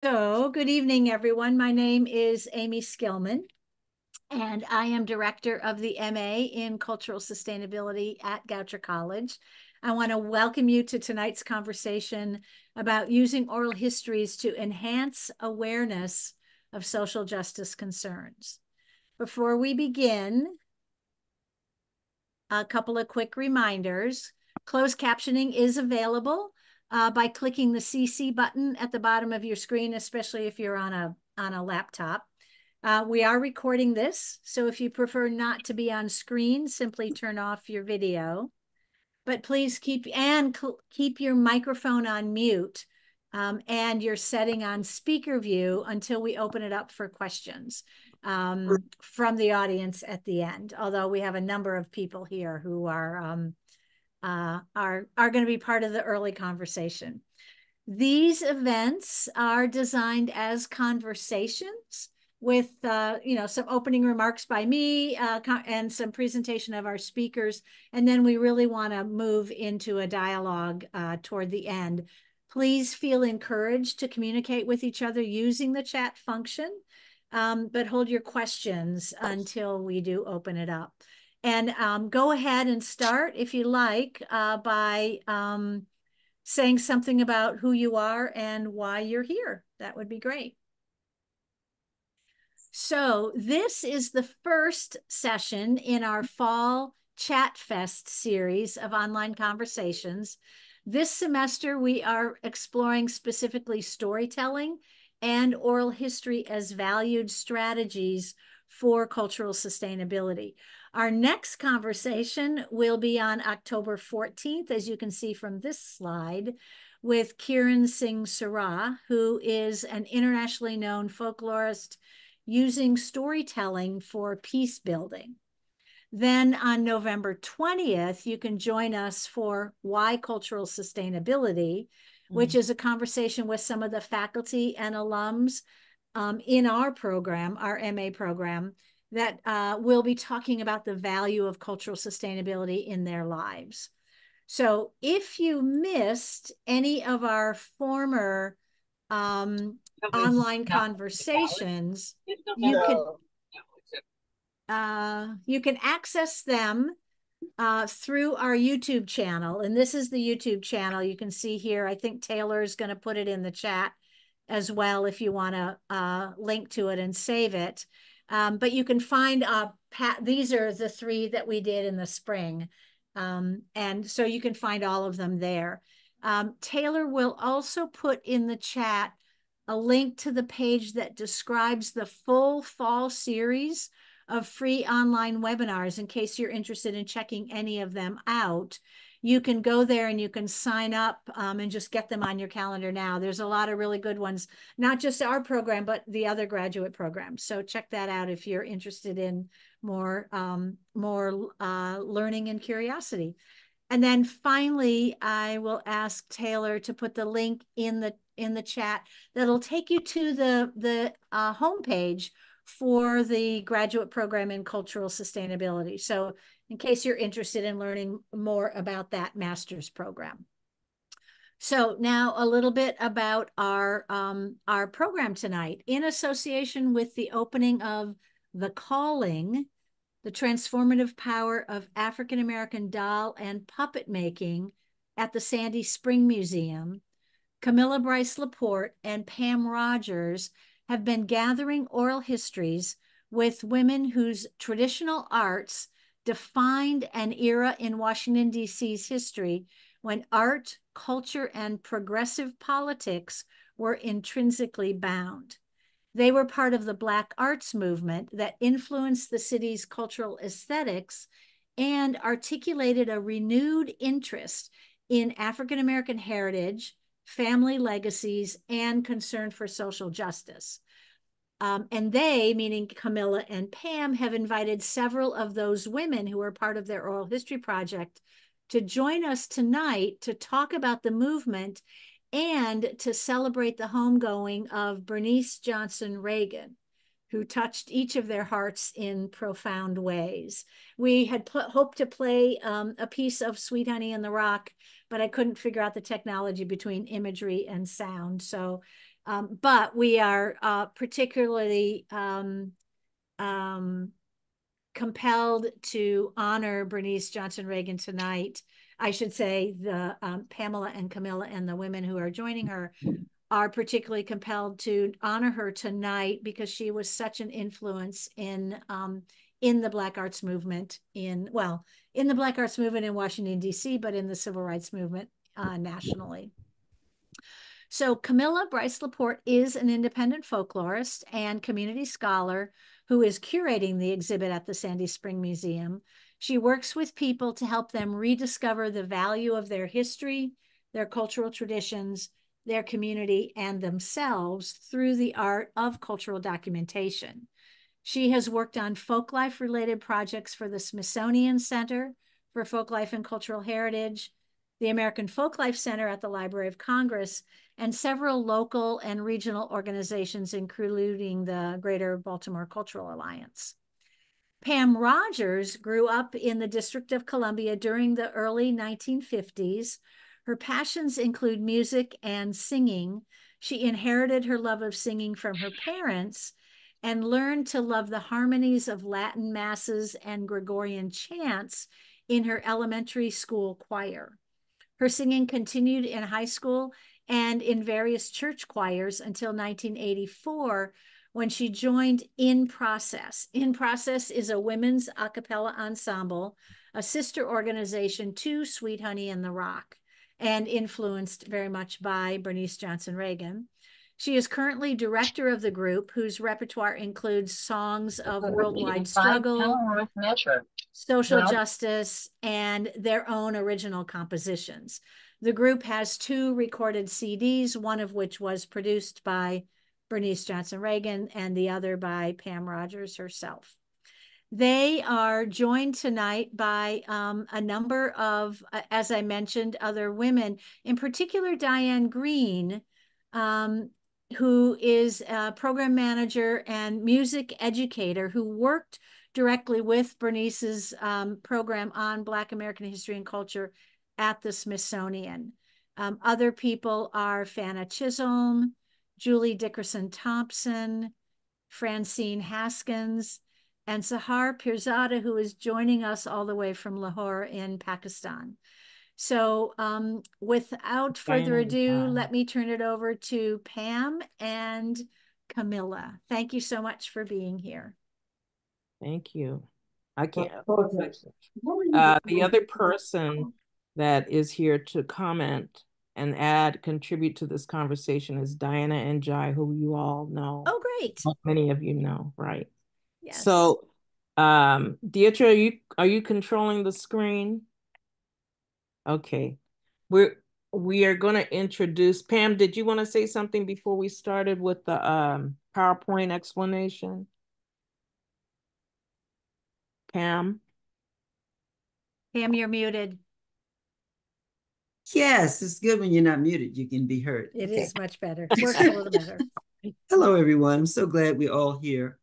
Good evening, everyone. My name is Amy Skillman, and I am director of the MA in Cultural Sustainability at Goucher College. I want to welcome you to tonight's conversation about using oral histories to enhance awareness of social justice concerns. Before we begin, a couple of quick reminders. Closed captioning is available by clicking the CC button at the bottom of your screen, especially if you're on a laptop. We are recording this, so if you prefer not to be on screen, simply turn off your video. But please keep your microphone on mute and your setting on speaker view until we open it up for questions from the audience at the end. Although we have a number of people here who are going to be part of the early conversation. These events are designed as conversations with some opening remarks by me and some presentation of our speakers, and then we really want to move into a dialogue toward the end. Please feel encouraged to communicate with each other using the chat function, but hold your questions until we do open it up. And go ahead and start, if you like, by saying something about who you are and why you're here. That would be great. So this is the first session in our Fall Chat Fest series of online conversations. This semester, we are exploring specifically storytelling and oral history as valued strategies for cultural sustainability. Our next conversation will be on October 14th, as you can see from this slide, with Kiran Singh Sarah, who is an internationally known folklorist using storytelling for peace building. Then on November 20th, you can join us for Why Cultural Sustainability, which is a conversation with some of the faculty and alums in our program, our MA program, that will be talking about the value of cultural sustainability in their lives. So if you missed any of our former online conversations, you can access them through our YouTube channel. And this is the YouTube channel you can see here. I think Taylor is going to put it in the chat as well if you want to link to it and save it. But you can find, these are the 3 that we did in the spring. And so you can find all of them there. Taylor will also put in the chat a link to the page that describes the full fall series of free online webinars in case you're interested in checking any of them out. You can go there and you can sign up and just get them on your calendar now. There's a lot of really good ones, not just our program, but the other graduate programs. So check that out if you're interested in more learning and curiosity. And then finally, I will ask Taylor to put the link in the chat that'll take you to the homepage for the graduate program in cultural sustainability. So in case you're interested in learning more about that master's program. So now a little bit about our program tonight. In association with the opening of The Calling, the transformative power of African-American doll and puppet making at the Sandy Spring Museum, Camila Bryce-Laporte and Pam Rogers have been gathering oral histories with women whose traditional arts defined an era in Washington, D.C.'s history when art, culture, and progressive politics were intrinsically bound. They were part of the Black Arts Movement that influenced the city's cultural aesthetics and articulated a renewed interest in African-American heritage, family legacies, and concern for social justice. And they, meaning Camila and Pam, have invited several of those women who are part of their oral history project to join us tonight to talk about the movement and to celebrate the homegoing of Bernice Johnson Reagon, who touched each of their hearts in profound ways. We had hoped to play a piece of Sweet Honey in the Rock, but I couldn't figure out the technology between imagery and sound. So But we are particularly compelled to honor Bernice Johnson Reagon tonight. I should say the Pamela and Camila and the women who are joining her are particularly compelled to honor her tonight because she was such an influence in the Black Arts Movement in the Black Arts Movement in Washington, D.C., but in the Civil Rights Movement nationally. So Camila Bryce-Laporte is an independent folklorist and community scholar who is curating the exhibit at the Sandy Spring Museum. She works with people to help them rediscover the value of their history, their cultural traditions, their community, and themselves through the art of cultural documentation. She has worked on folklife-related projects for the Smithsonian Center for Folklife and Cultural Heritage, the American Folklife Center at the Library of Congress, and several local and regional organizations, including the Greater Baltimore Cultural Alliance. Pam Rogers grew up in the District of Columbia during the early 1950s. Her passions include music and singing. She inherited her love of singing from her parents and learned to love the harmonies of Latin masses and Gregorian chants in her elementary school choir. Her singing continued in high school and in various church choirs until 1984, when she joined In Process. In Process is a women's a cappella ensemble, a sister organization to Sweet Honey and the Rock, and influenced very much by Bernice Johnson Reagon. She is currently director of the group, whose repertoire includes songs of worldwide struggle, social justice, and their own original compositions. The group has 2 recorded CDs, one of which was produced by Bernice Johnson Reagon and the other by Pam Rogers herself. They are joined tonight by a number of, as I mentioned, other women, in particular Diane Green, who is a program manager and music educator who worked directly with Bernice's program on Black American history and culture at the Smithsonian. Other people are Fanna Chisholm, Julie Dickerson Thompson, Francine Haskins, and Sahar Pirzada, who is joining us all the way from Lahore in Pakistan. So without further ado, let me turn it over to Pam and Camila. Thank you so much for being here. Thank you. I can't. The other person that is here to comment and contribute to this conversation is Diana and Jai, who you all know. Oh, great. Many of you know, right? Yes. So, Dietra, are you controlling the screen? Okay. We are going to introduce Pam. Did you want to say something before we started with the PowerPoint explanation? Pam? Pam, you're muted. Yes, it's good when you're not muted. You can be heard. It is much better. Works a little better. Hello, everyone. I'm so glad we're all here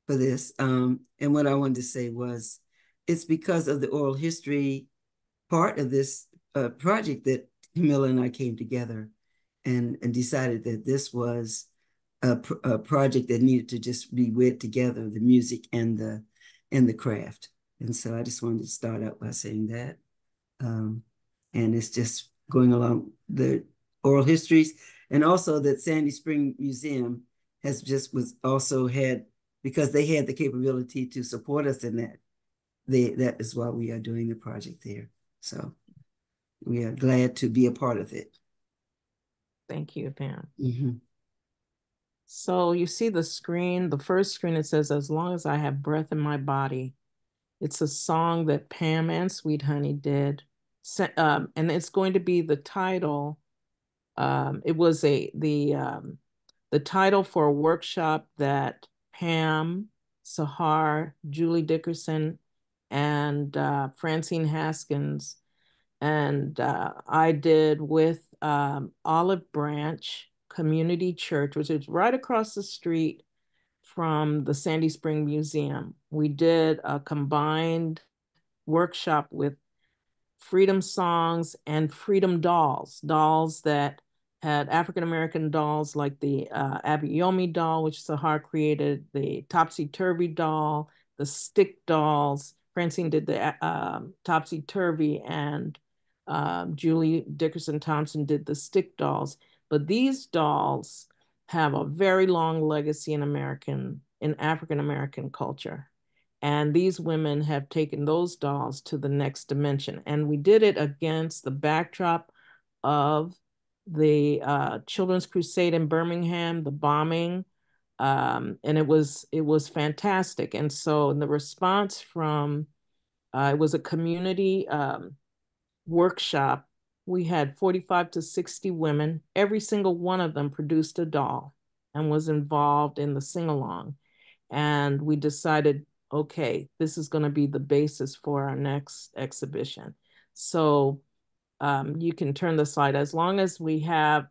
for this. And what I wanted to say was, it's because of the oral history part of this project that Camila and I came together and decided that this was a project that needed to just be wed together, the music and the craft. And so I just wanted to start out by saying that. And it's just going along the oral histories, and also that Sandy Spring Museum has because they had the capability to support us in that. That is why we are doing the project there. So we are glad to be a part of it. Thank you, Pam. Mm-hmm. So you see the screen, the first screen, it says, "As long as I have breath in my body." It's a song that Pam and Sweet Honey did. And it's going to be the title. It was the title for a workshop that Pam, Sahar, Julie Dickerson, and Francine Haskins and I did with Olive Branch Community Church, which is right across the street from the Sandy Spring Museum. We did a combined workshop with freedom songs and freedom dolls that had African-American dolls like the Abayomi doll, which Sahar created, the Topsy-Turvy doll, the stick dolls. Francine did the Topsy-Turvy, and Julie Dickerson Thompson did the stick dolls. But these dolls have a very long legacy in African-American culture. And these women have taken those dolls to the next dimension. And we did it against the backdrop of the Children's Crusade in Birmingham, the bombing, and it was fantastic. And so the response from it was a community workshop. We had 45 to 60 women. Every single one of them produced a doll and was involved in the sing-along. And we decided, okay, this is going to be the basis for our next exhibition. So you can turn the slide. As long as we have,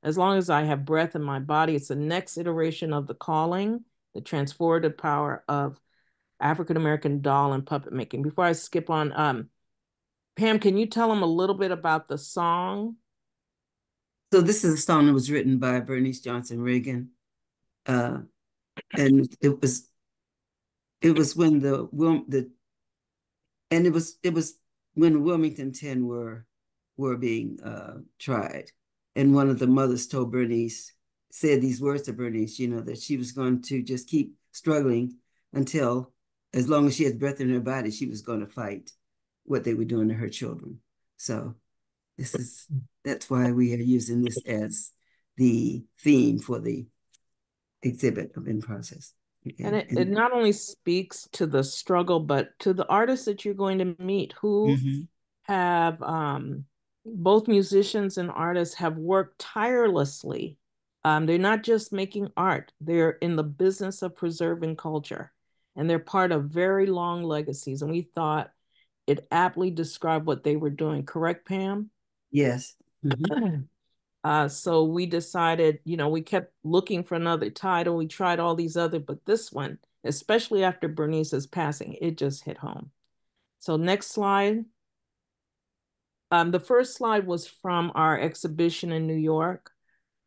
as long as I have breath in my body, it's the next iteration of the calling, the transformative power of African-American doll and puppet making. Before I skip on, Pam, can you tell them a little bit about the song? So this is a song that was written by Bernice Johnson Reagon. And it was when it was when Wilmington 10 were being tried. And one of the mothers told Bernice, said these words to Bernice, that she was going to just keep struggling until, as long as she had breath in her body, she was going to fight what they were doing to her children. So that's why we are using this as the theme for the exhibit of In Process. And it not only speaks to the struggle, but to the artists that you're going to meet who have, both musicians and artists have worked tirelessly. They're not just making art, they're in the business of preserving culture, and they're part of very long legacies. And we thought it aptly described what they were doing. Correct, Pam? Yes. So we decided, we kept looking for another title. We tried all these other, but this one, especially after Bernice's passing, it just hit home. So next slide. The first slide was from our exhibition in New York.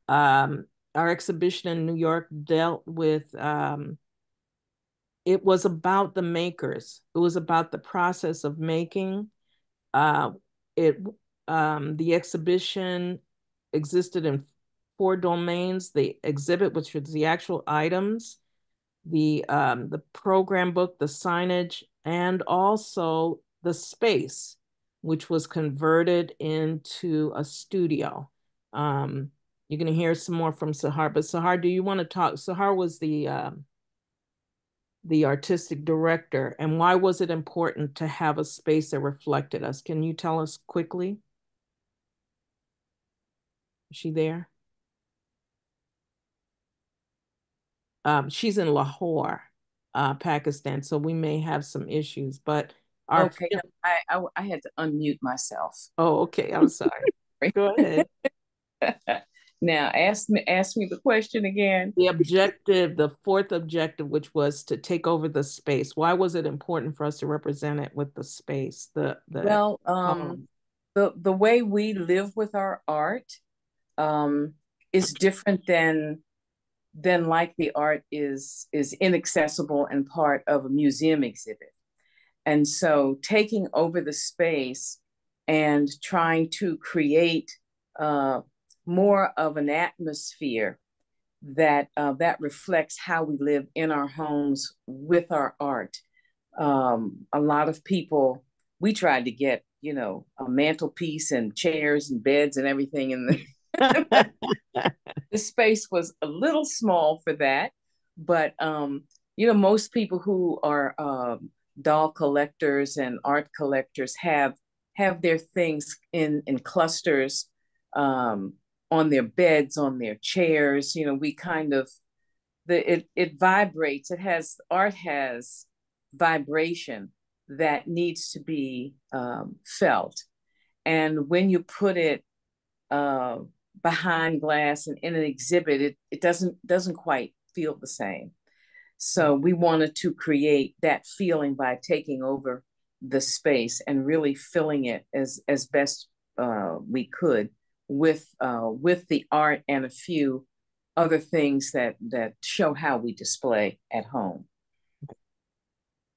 Our exhibition in New York dealt with, it was about the makers. It was about the process of making. The exhibition existed in 4 domains: the exhibit, which was the actual items, the program book, the signage, and also the space, which was converted into a studio. You're going to hear some more from Sahar, but Sahar, do you want to talk? Sahar was the artistic director, and why was it important to have a space that reflected us? Can you tell us quickly? Is she there? She's in Lahore, Pakistan, so we may have some issues, but okay, I had to unmute myself. Oh, okay. I'm sorry. Go ahead. Now, ask me the question again. The objective, the 4th objective, which was to take over the space. Why was it important for us to represent it with the space? The way we live with our art is different than like the art is inaccessible and part of a museum exhibit. And so taking over the space and trying to create more of an atmosphere that reflects how we live in our homes with our art. A lot of people, we tried to get, a mantelpiece and chairs and beds and everything in the the space was a little small for that, but most people who are doll collectors and art collectors have their things in clusters, on their beds, on their chairs. We kind of, it vibrates. Art has vibration that needs to be felt, and when you put it behind glass and in an exhibit, it doesn't quite feel the same. So we wanted to create that feeling by taking over the space and really filling it as best we could with the art and a few other things that show how we display at home.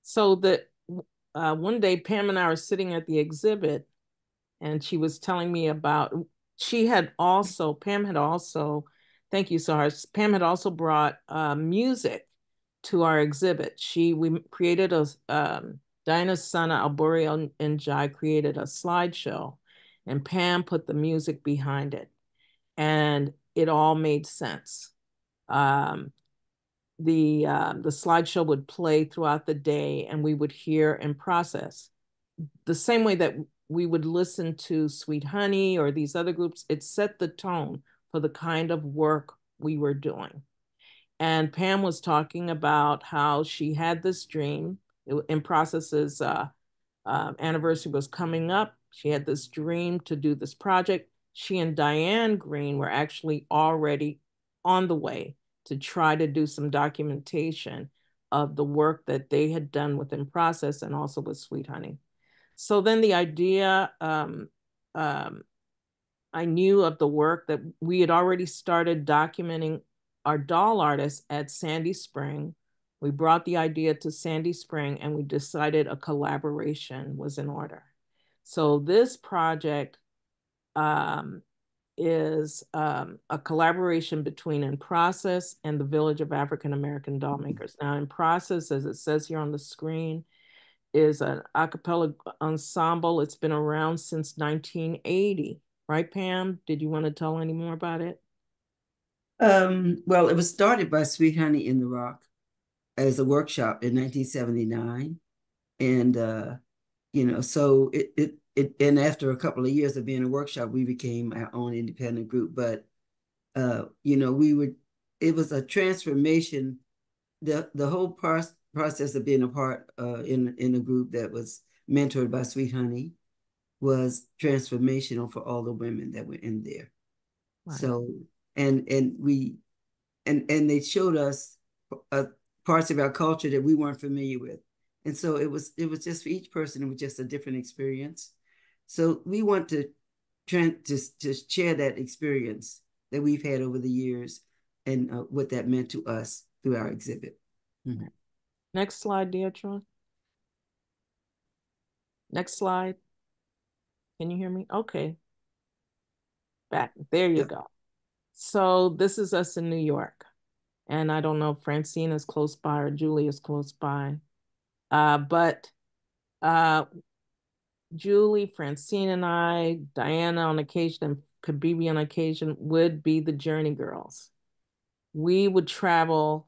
So that one day Pam and I were sitting at the exhibit, and she was telling me about, Pam had also, thank you, Sahar. Pam had also brought music to our exhibit. We created Diana's son, Alburio and Jai created a slideshow, and Pam put the music behind it, and it all made sense. The slideshow would play throughout the day, and we would hear and process the same way that we would listen to Sweet Honey or these other groups. It set the tone for the kind of work we were doing. And Pam was talking about how she had this dream. In Process's anniversary was coming up. She had this dream to do this project. She and Diane Green were actually already on the way to try to do some documentation of the work that they had done within Process and also with Sweet Honey. So then the idea, I knew of the work that we had already started documenting our doll artists at Sandy Spring. We brought the idea to Sandy Spring, and we decided a collaboration was in order. So this project is a collaboration between In Process and the Village of African American Doll Makers. Now, In Process, as it says here on the screen, is an a cappella ensemble. It's been around since 1980. Right, Pam? Did you want to tell any more about it? Well, it was started by Sweet Honey in the Rock as a workshop in 1979. And, so and after a couple of years of being a workshop, we became our own independent group. But, it was a transformation. The whole process of being a part in a group that was mentored by Sweet Honey was transformational for all the women that were in there. Right. So, and they showed us parts of our culture that we weren't familiar with. And so it was just for each person, it was just a different experience. So we want to share that experience that we've had over the years and what that meant to us through our exhibit. Mm-hmm. Next slide, Deatra. Next slide. Can you hear me? Okay. Back. There you go. So this is us in New York. And I don't know if Francine is close by or Julie is close by. But Julie, Francine, and I, Diana on occasion, and Kabibi on occasion would be the journey girls. We would travel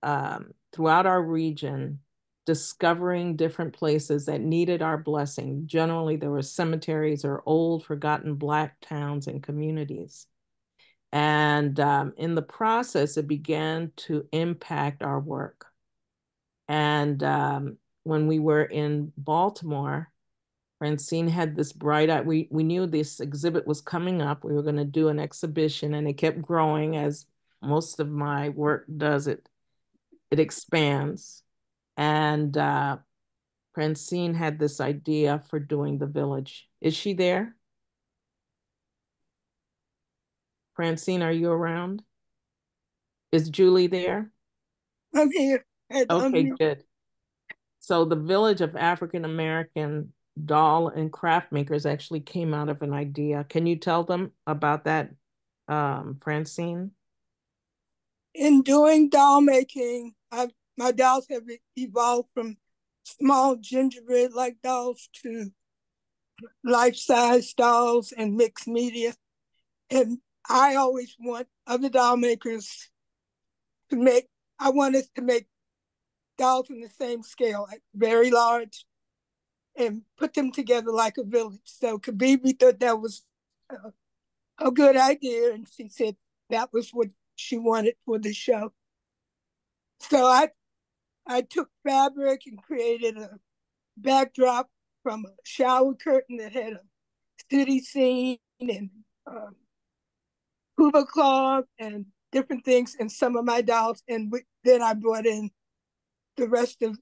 throughout our region, discovering different places that needed our blessing. Generally, there were cemeteries or old forgotten Black towns and communities. And in the process, it began to impact our work. And when we were in Baltimore, Francine had this bright eye. We knew this exhibit was coming up. We were going to do an exhibition, and it kept growing as most of my work does. It expands. And Francine had this idea for doing the village. Is she there? Francine, are you around? Is Julie there? I'm here. Okay, good. So the Village of African American Doll and Craft Makers actually came out of an idea. Can you tell them about that, Francine? In doing doll making, my dolls have evolved from small gingerbread-like dolls to life-size dolls and mixed media. And I always want other doll makers to make, I want us to make dolls in the same scale, like very large, and put them together like a village. So Kabibi thought that was a good idea, and she said that was what she wanted for the show. So I took fabric and created a backdrop from a shower curtain that had a city scene and Hoover cloth and different things in some of my dolls. And then I brought in the rest of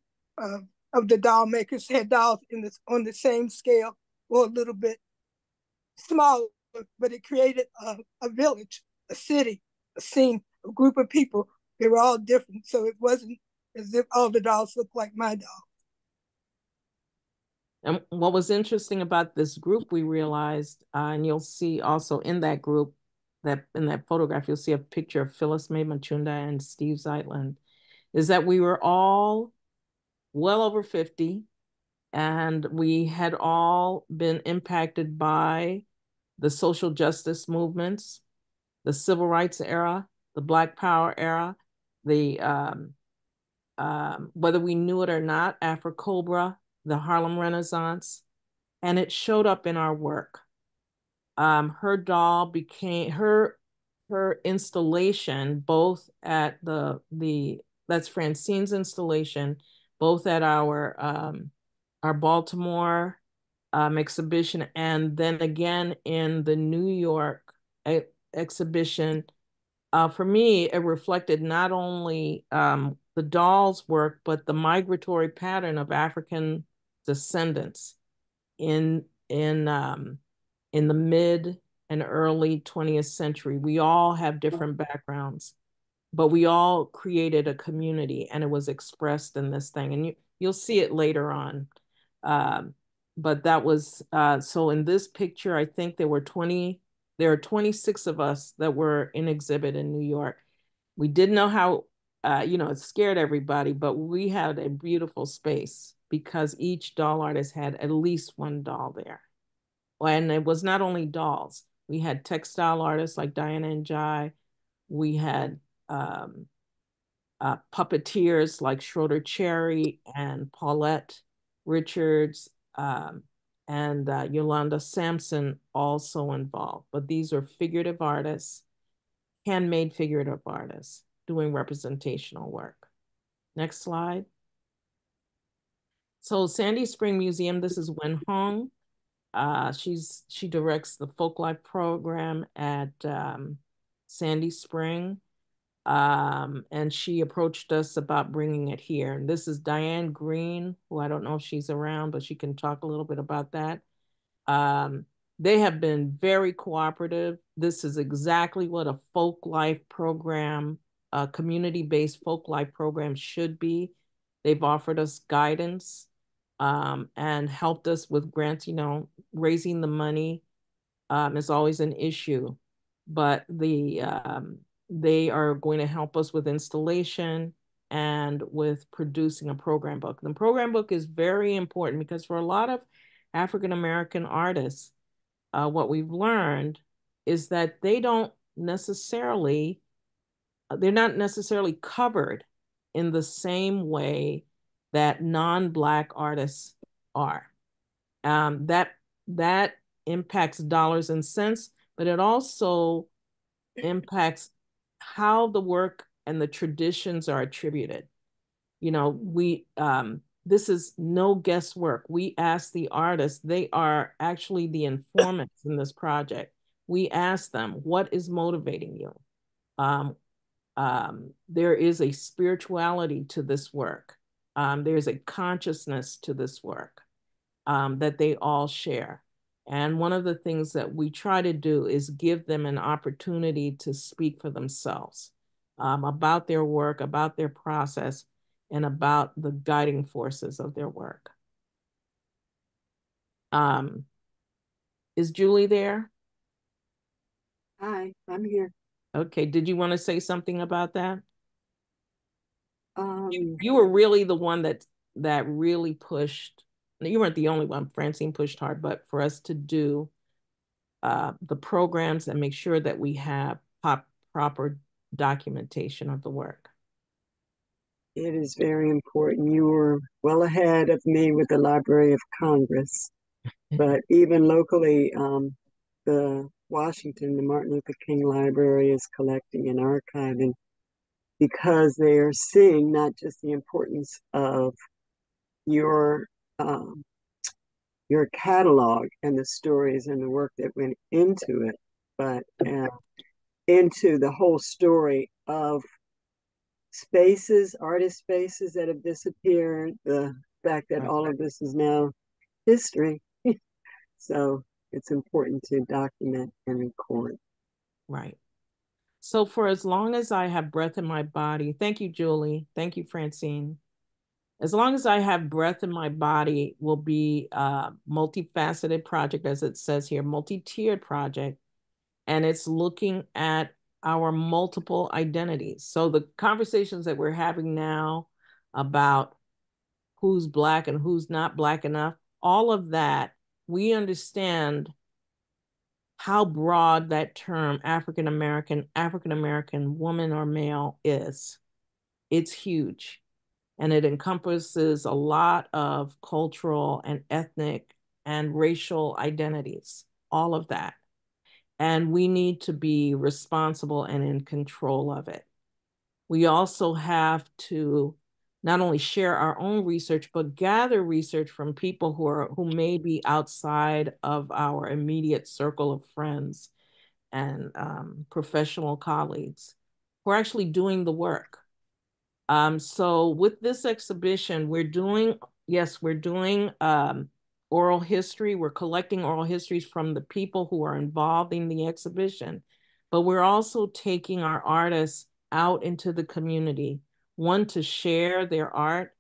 the doll makers had dolls on the same scale or a little bit smaller but it created a village, a city, a scene, a group of people. They were all different, so it wasn't as if all the dolls looked like my doll. And what was interesting about this group, we realized, and you'll see also in that group, that in that photograph, you'll see a picture of Phyllis Mae Machunda and Steve Zeitland, is that we were all well over 50, and we had all been impacted by the social justice movements, the civil rights era, the Black Power era, the whether we knew it or not, Afro-Cobra, the Harlem Renaissance, and it showed up in our work. Her doll became her installation, both at that's Francine's installation, both at our Baltimore exhibition, and then again in the New York exhibition. For me, it reflected not only the doll's work, but the migratory pattern of African descendants in the mid and early 20th century. We all have different backgrounds, but we all created a community, and it was expressed in this thing. And you'll see it later on. But that was, so in this picture, I think there are 26 of us that were in exhibit in New York. We didn't know how, it scared everybody, but we had a beautiful space because each doll artist had at least one doll there. And it was not only dolls. We had textile artists like Diana and Jai. We had puppeteers like Schroeder Cherry and Paulette Richards, and Yolanda Sampson also involved. But these are figurative artists, handmade figurative artists doing representational work. Next slide. So Sandy Spring Museum, this is Wen Hong. She directs the Folk Life program at Sandy Spring. And she approached us about bringing it here. And this is Diane Green, who I don't know if she's around, but she can talk a little bit about that. They have been very cooperative. This is exactly what a folk life program, a community-based folk life program should be. They've offered us guidance and helped us with grants. Raising the money is always an issue, but they are going to help us with installation and with producing a program book. The program book is very important because for a lot of African-American artists, what we've learned is that they're not necessarily covered in the same way that non-Black artists are. That impacts dollars and cents, but it also impacts how the work and the traditions are attributed. This is no guesswork. We ask the artists, they are actually the informants in this project. We ask them, what is motivating you? There is a spirituality to this work. There's a consciousness to this work that they all share. And one of the things that we try to do is give them an opportunity to speak for themselves about their work, about their process, and about the guiding forces of their work. Is Julie there? Hi, I'm here. Okay, did you want to say something about that? You were really the one that really pushed. You weren't the only one. Francine pushed hard, but for us to do the programs and make sure that we have proper documentation of the work. It is very important. You were well ahead of me with the Library of Congress, but even locally, the Martin Luther King Library is collecting and archiving because they are seeing not just the importance of your catalog and the stories and the work that went into it, but into the whole story of spaces, artist spaces that have disappeared, the fact that all of this is now history. So it's important to document and record. Right. So for as long as I have breath in my body, thank you, Julie. Thank you, Francine. As long as I have breath in my body will be a multifaceted project, as it says here, multi-tiered project. And it's looking at our multiple identities. So the conversations that we're having now about who's Black and who's not Black enough, all of that, we understand how broad that term African American woman or male is. It's huge. And it encompasses a lot of cultural and ethnic and racial identities, all of that. And we need to be responsible and in control of it. We also have to not only share our own research, but gather research from people who may be outside of our immediate circle of friends and professional colleagues who are actually doing the work. So with this exhibition, we're doing oral history. We're collecting oral histories from the people who are involved in the exhibition, but we're also taking our artists out into the community, one, to share their art,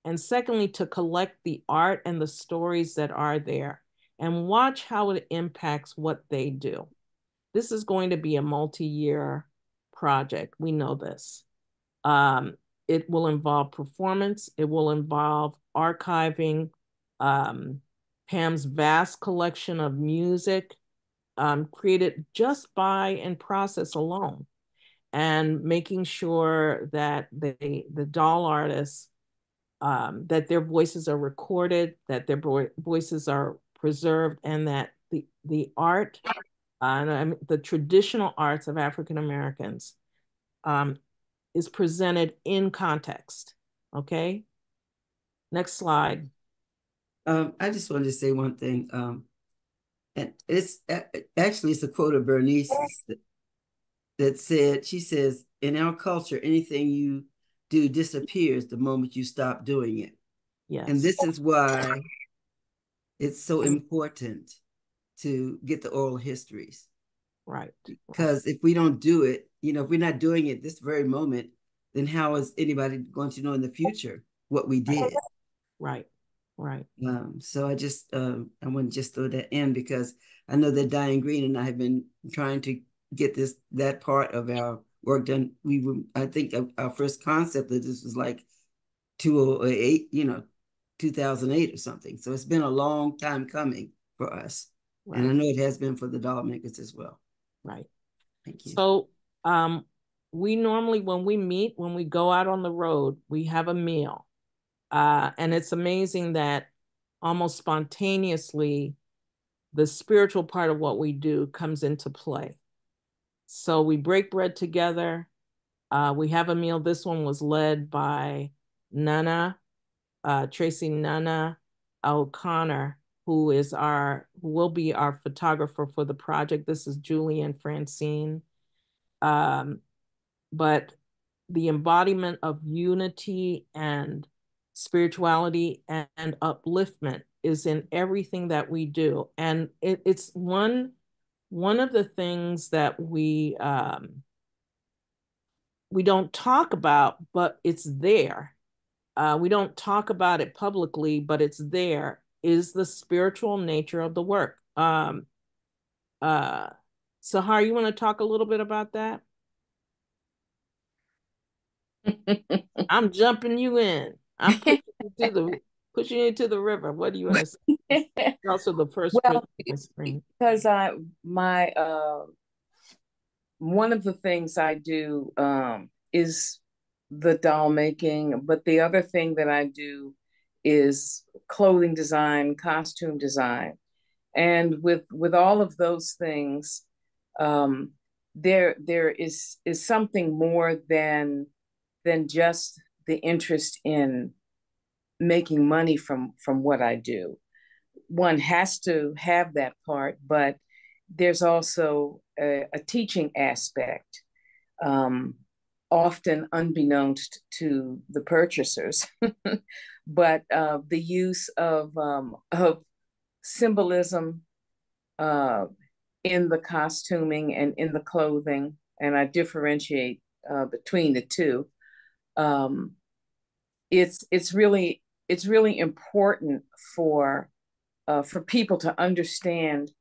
and secondly, to collect the art and the stories that are there and watch how it impacts what they do. This is going to be a multi-year project. We know this. It will involve performance. It will involve archiving Pam's vast collection of music created just by and process alone, and making sure that the doll artists, that their voices are recorded, that their voices are preserved, and that the art, the traditional arts of African Americans is presented in context. Okay. Next slide. I just wanted to say one thing. And it's actually, it's a quote of Bernice that said, she says, in our culture, anything you do disappears the moment you stop doing it. Yes. And this is why it's so important to get the oral histories. Right. Because if we don't do it, if we're not doing it this very moment, then how is anybody going to know in the future what we did? Right. Right. So I want to just throw that in, because I know that Diane Green and I have been trying to get that part of our work done. I think our first concept of this was like 2008, 2008 or something. So it's been a long time coming for us. Right. And I know it has been for the doll makers as well. Right. Thank you. So we normally, when we go out on the road, we have a meal. And it's amazing that almost spontaneously, the spiritual part of what we do comes into play. So we break bread together. We have a meal. This one was led by Tracy Nana O'Connor, who will be our photographer for the project. This is Julie and Francine. But the embodiment of unity and spirituality and upliftment is in everything that we do. And it's one of the things that we don't talk about, but it's there. We don't talk about it publicly, but it's there, is the spiritual nature of the work. Sahar, you want to talk a little bit about that? I'm jumping you in. I'm pushing you to the river. What do you want to say? Also the first screen. Because one of the things I do is the doll making, but the other thing that I do is clothing design, costume design. And with all of those things, there is something more than just the interest in making money from what I do. One has to have that part, but there's also a teaching aspect, often unbeknownst to the purchasers, but the use of symbolism, in the costuming and in the clothing, and I differentiate between the two. It's really important for people to understand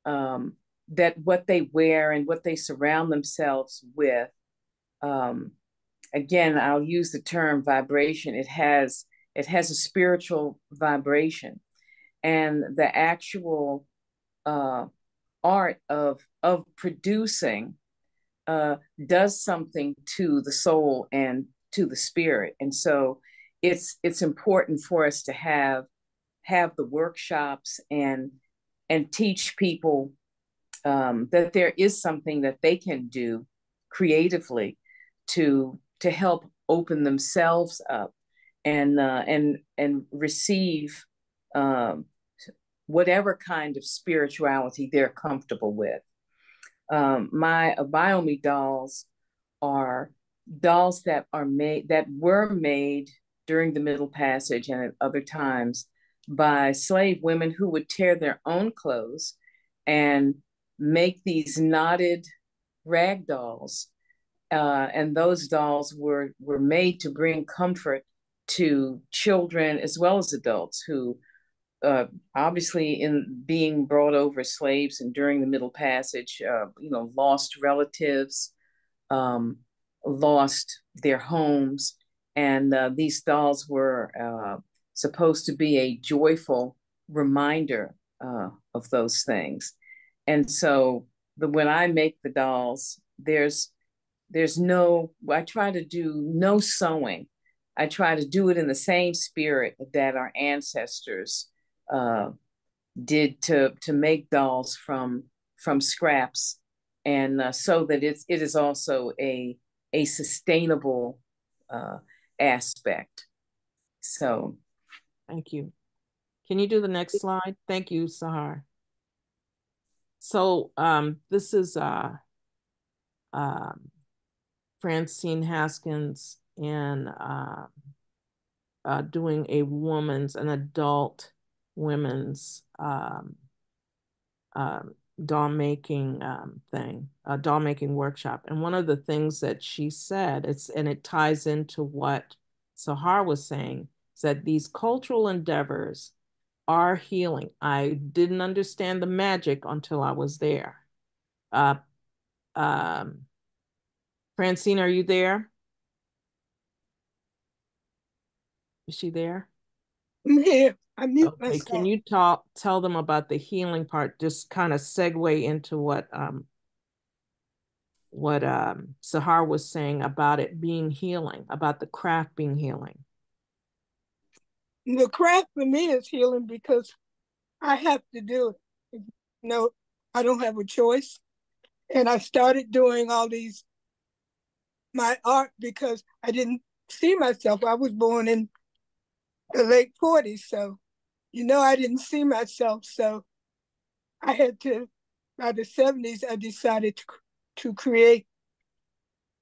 that what they wear and what they surround themselves with. Again, I'll use the term vibration. It has a spiritual vibration, and the actual art of producing does something to the soul and to the spirit. And so it's important for us to have the workshops and teach people that there is something that they can do creatively to help open themselves up and receive whatever kind of spirituality they're comfortable with. My Abiomi dolls are dolls that were made during the Middle Passage and at other times by slave women who would tear their own clothes and make these knotted rag dolls. And those dolls were made to bring comfort to children as well as adults who obviously in being brought over slaves and during the Middle Passage, lost relatives, lost their homes. And these dolls were supposed to be a joyful reminder of those things. And so when I make the dolls, I try to do no sewing. I try to do it in the same spirit that our ancestors did to make dolls from scraps, and so that it is also a sustainable aspect. So, thank you. Can you do the next slide? Thank you, Sahar. So this is Francine Haskins and doing an adult women's doll making doll making workshop. And one of the things that she said, it ties into what Sahar was saying, is that these cultural endeavors are healing. I didn't understand the magic until I was there. Francine, are you there? Is she there? I'm here. I mute myself. Can you tell them about the healing part? Just kind of segue into what Sahar was saying about it being healing, about the craft being healing. The craft for me is healing because I have to do it. I don't have a choice. And I started doing my art because I didn't see myself. I was born in the late 40s, so I didn't see myself. So I had to, by the 70s, I decided to create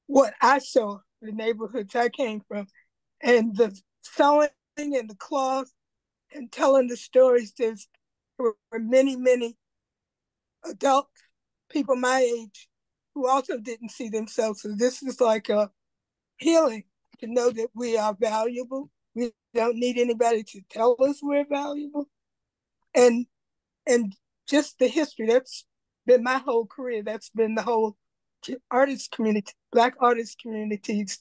what I saw, the neighborhoods I came from, and the sewing and the cloth and telling the stories. There were many, many adult people my age who also didn't see themselves. So this is like a healing to know that we are valuable. We don't need anybody to tell us we're valuable. And just the history, that's been my whole career. That's been the whole artist community, Black artist communities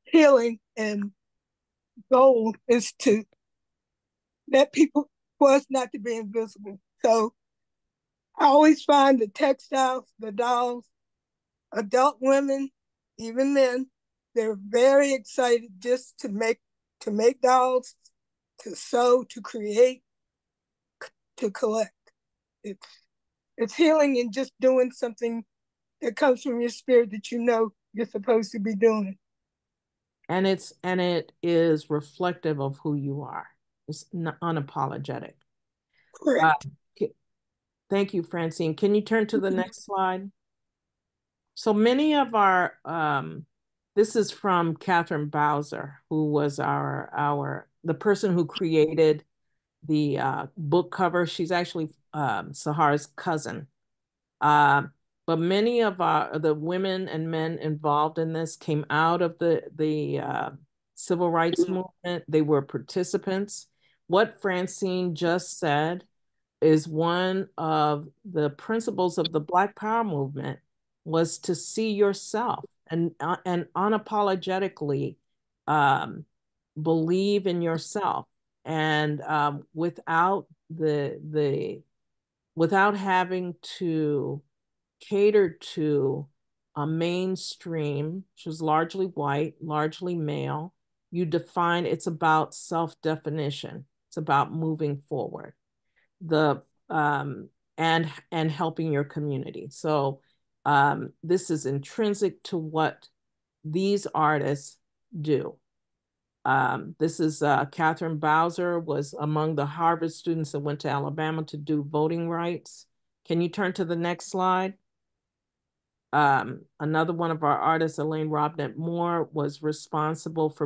healing and goal is to let people, for us not to be invisible. So I always find the textiles, the dolls, adult women, even men, they're very excited just to make dolls, to sew, to create, to collect. It's healing and just doing something that comes from your spirit that you're supposed to be doing. And it is reflective of who you are. It's unapologetic. Correct. Thank you, Francine. Can you turn to the next slide? So many of our, this is from Catherine Bowser, who was the person who created book cover. She's actually Sahara's cousin. But many of the women and men involved in this came out of the civil rights movement. They were participants. What Francine just said is one of the principles of the Black Power movement, was to see yourself and unapologetically believe in yourself, and without having to cater to a mainstream, which was largely white, largely male. You define, it's about self-definition. It's about moving forward. And helping your community. So this is intrinsic to what these artists do. This is Catherine Bowser was among the Harvard students that went to Alabama to do voting rights. Can you turn to the next slide? Another one of our artists, Elaine Robnett Moore, was responsible for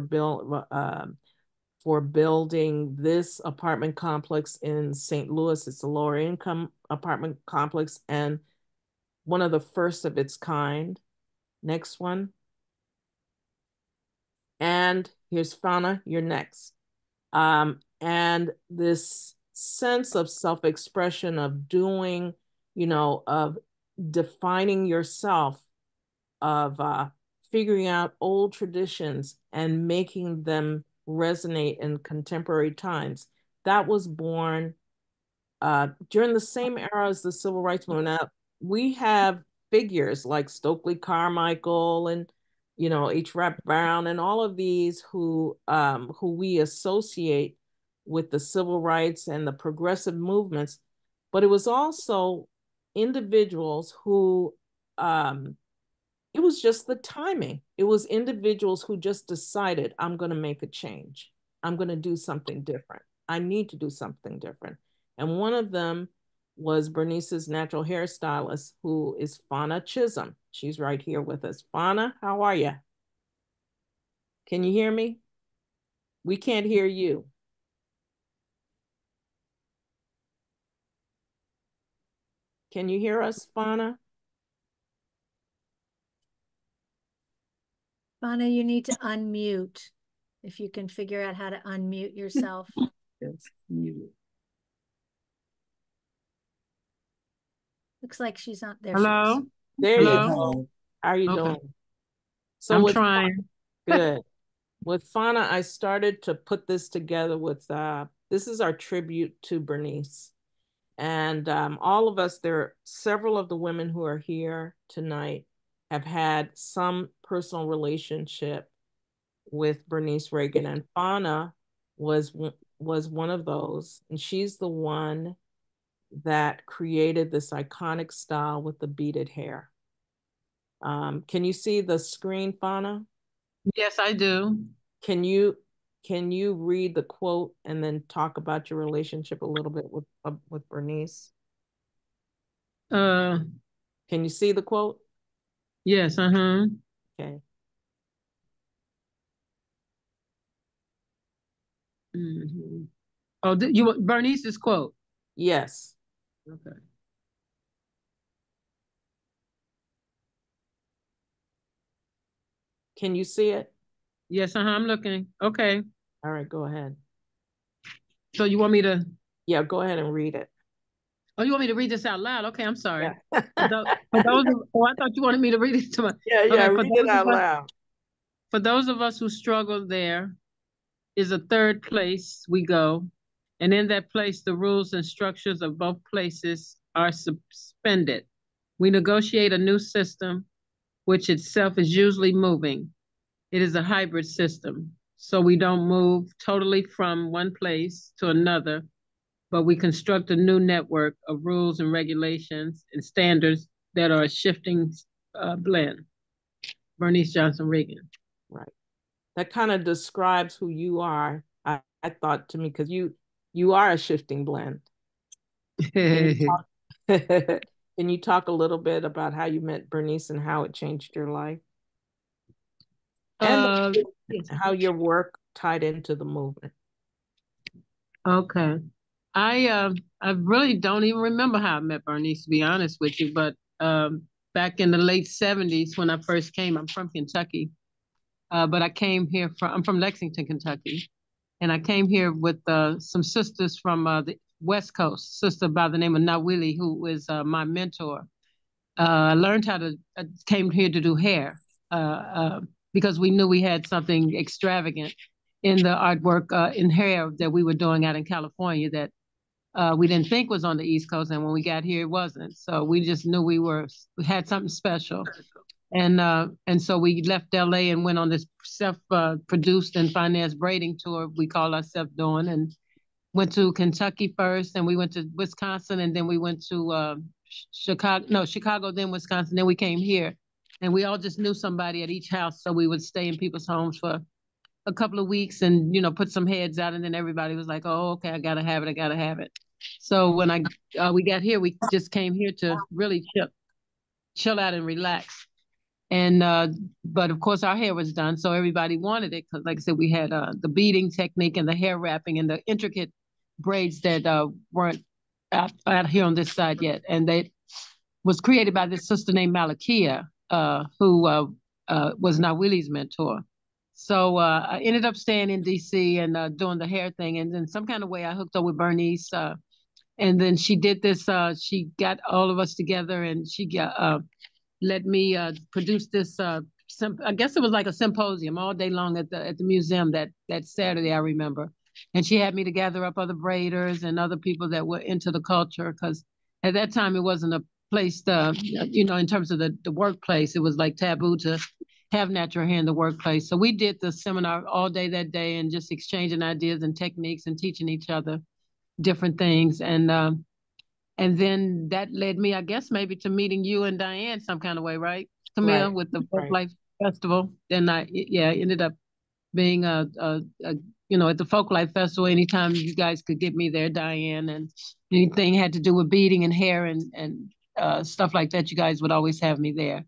building this apartment complex in St. Louis. It's a lower income apartment complex and one of the first of its kind. Next one. And here's Fana, you're next. And this sense of self-expression, of doing, of defining yourself, of figuring out old traditions and making them resonate in contemporary times. That was born during the same era as the Civil Rights Movement. Now, we have figures like Stokely Carmichael and H. Rap Brown and all of these who we associate with the civil rights and the progressive movements, but it was also individuals who it was just the timing. It was individuals who just decided, I'm going to make a change. I'm going to do something different. I need to do something different. And one of them was Bernice's natural hairstylist, who is Fana Chisholm. She's right here with us. Fana, how are you? Can you hear me? We can't hear you. Can you hear us, Fana? Fana, you need to unmute. If you can figure out how to unmute yourself. Yes, mute. Looks like she's not there. Hello? There Hello? you go. How are you doing? So I'm trying. Good. With Fana, I started to put this together with, this is our tribute to Bernice. And all of us, there are several of the women who are here tonight have had some personal relationship with Bernice Reagon, and Fana was one of those. And she's the one that created this iconic style with the beaded hair. Can you see the screen, Fana? Yes, I do. Can you read the quote and then talk about your relationship a little bit with Bernice? Can you see the quote? Yes, Okay. Mm-hmm. Oh, you want Bernice's quote? Yes. Okay. Can you see it? Yes, I'm looking. Okay. All right, go ahead. So you want me to? Yeah, go ahead and read it. Oh, you want me to read this out loud? Okay, I'm sorry. Yeah. For those I thought you wanted me to read it to my. Yeah, okay, read it out loud. For those of us who struggle, there is a third place we go. And in that place, the rules and structures of both places are suspended. We negotiate a new system, which itself is usually moving. It is a hybrid system. So we don't move totally from one place to another, but we construct a new network of rules and regulations and standards that are a shifting blend. Bernice Johnson Reagon. Right. That kind of describes who you are, I thought, to me, because you are a shifting blend. Can you talk a little bit about how you met Bernice and how it changed your life? And how your work tied into the movement. Okay. I really don't even remember how I met Bernice, to be honest with you. But back in the late '70s when I first came, I'm from Kentucky, but I'm from Lexington, Kentucky, and I came here with some sisters from the West Coast. Sister by the name of Nawili, who is my mentor. I learned came here to do hair uh, uh, because we knew we had something extravagant in the artwork in hair that we were doing out in California that we didn't think was on the East Coast, and when we got here, it wasn't. So we just knew we had something special, and so we left LA and went on this self-produced and financed braiding tour we call ourselves doing, and went to Kentucky first, and we went to Wisconsin, and then we went to Chicago, then Wisconsin, then we came here, and we all just knew somebody at each house, so we would stay in people's homes for a couple of weeks and put some heads out, and then everybody was like, oh, okay, I gotta have it. So when we got here, we just came here to really chill out and relax. And but of course our hair was done, so everybody wanted it because, like I said, we had the beading technique and the hair wrapping and the intricate braids that weren't out here on this side yet, and they was created by this sister named Malakia, who was Nawili's mentor. So I ended up staying in D.C. and doing the hair thing, and then some kind of way I hooked up with Bernice, and then she did this. She got all of us together, and she let me produce this. I guess it was like a symposium all day long at the museum that Saturday, I remember. And she had me to gather up other braiders and other people that were into the culture, because at that time it wasn't a place to, in terms of the workplace, it was like taboo to have natural hair in the workplace. So we did the seminar all day that day and just exchanging ideas and techniques and teaching each other different things. And then that led me, I guess, maybe to meeting you and Diane some kind of way, right, Camille, right, with the Folk Life Festival. Then I ended up being at the Folk Life Festival. Anytime you guys could get me there, Diane, and anything had to do with beading and hair and stuff like that, you guys would always have me there.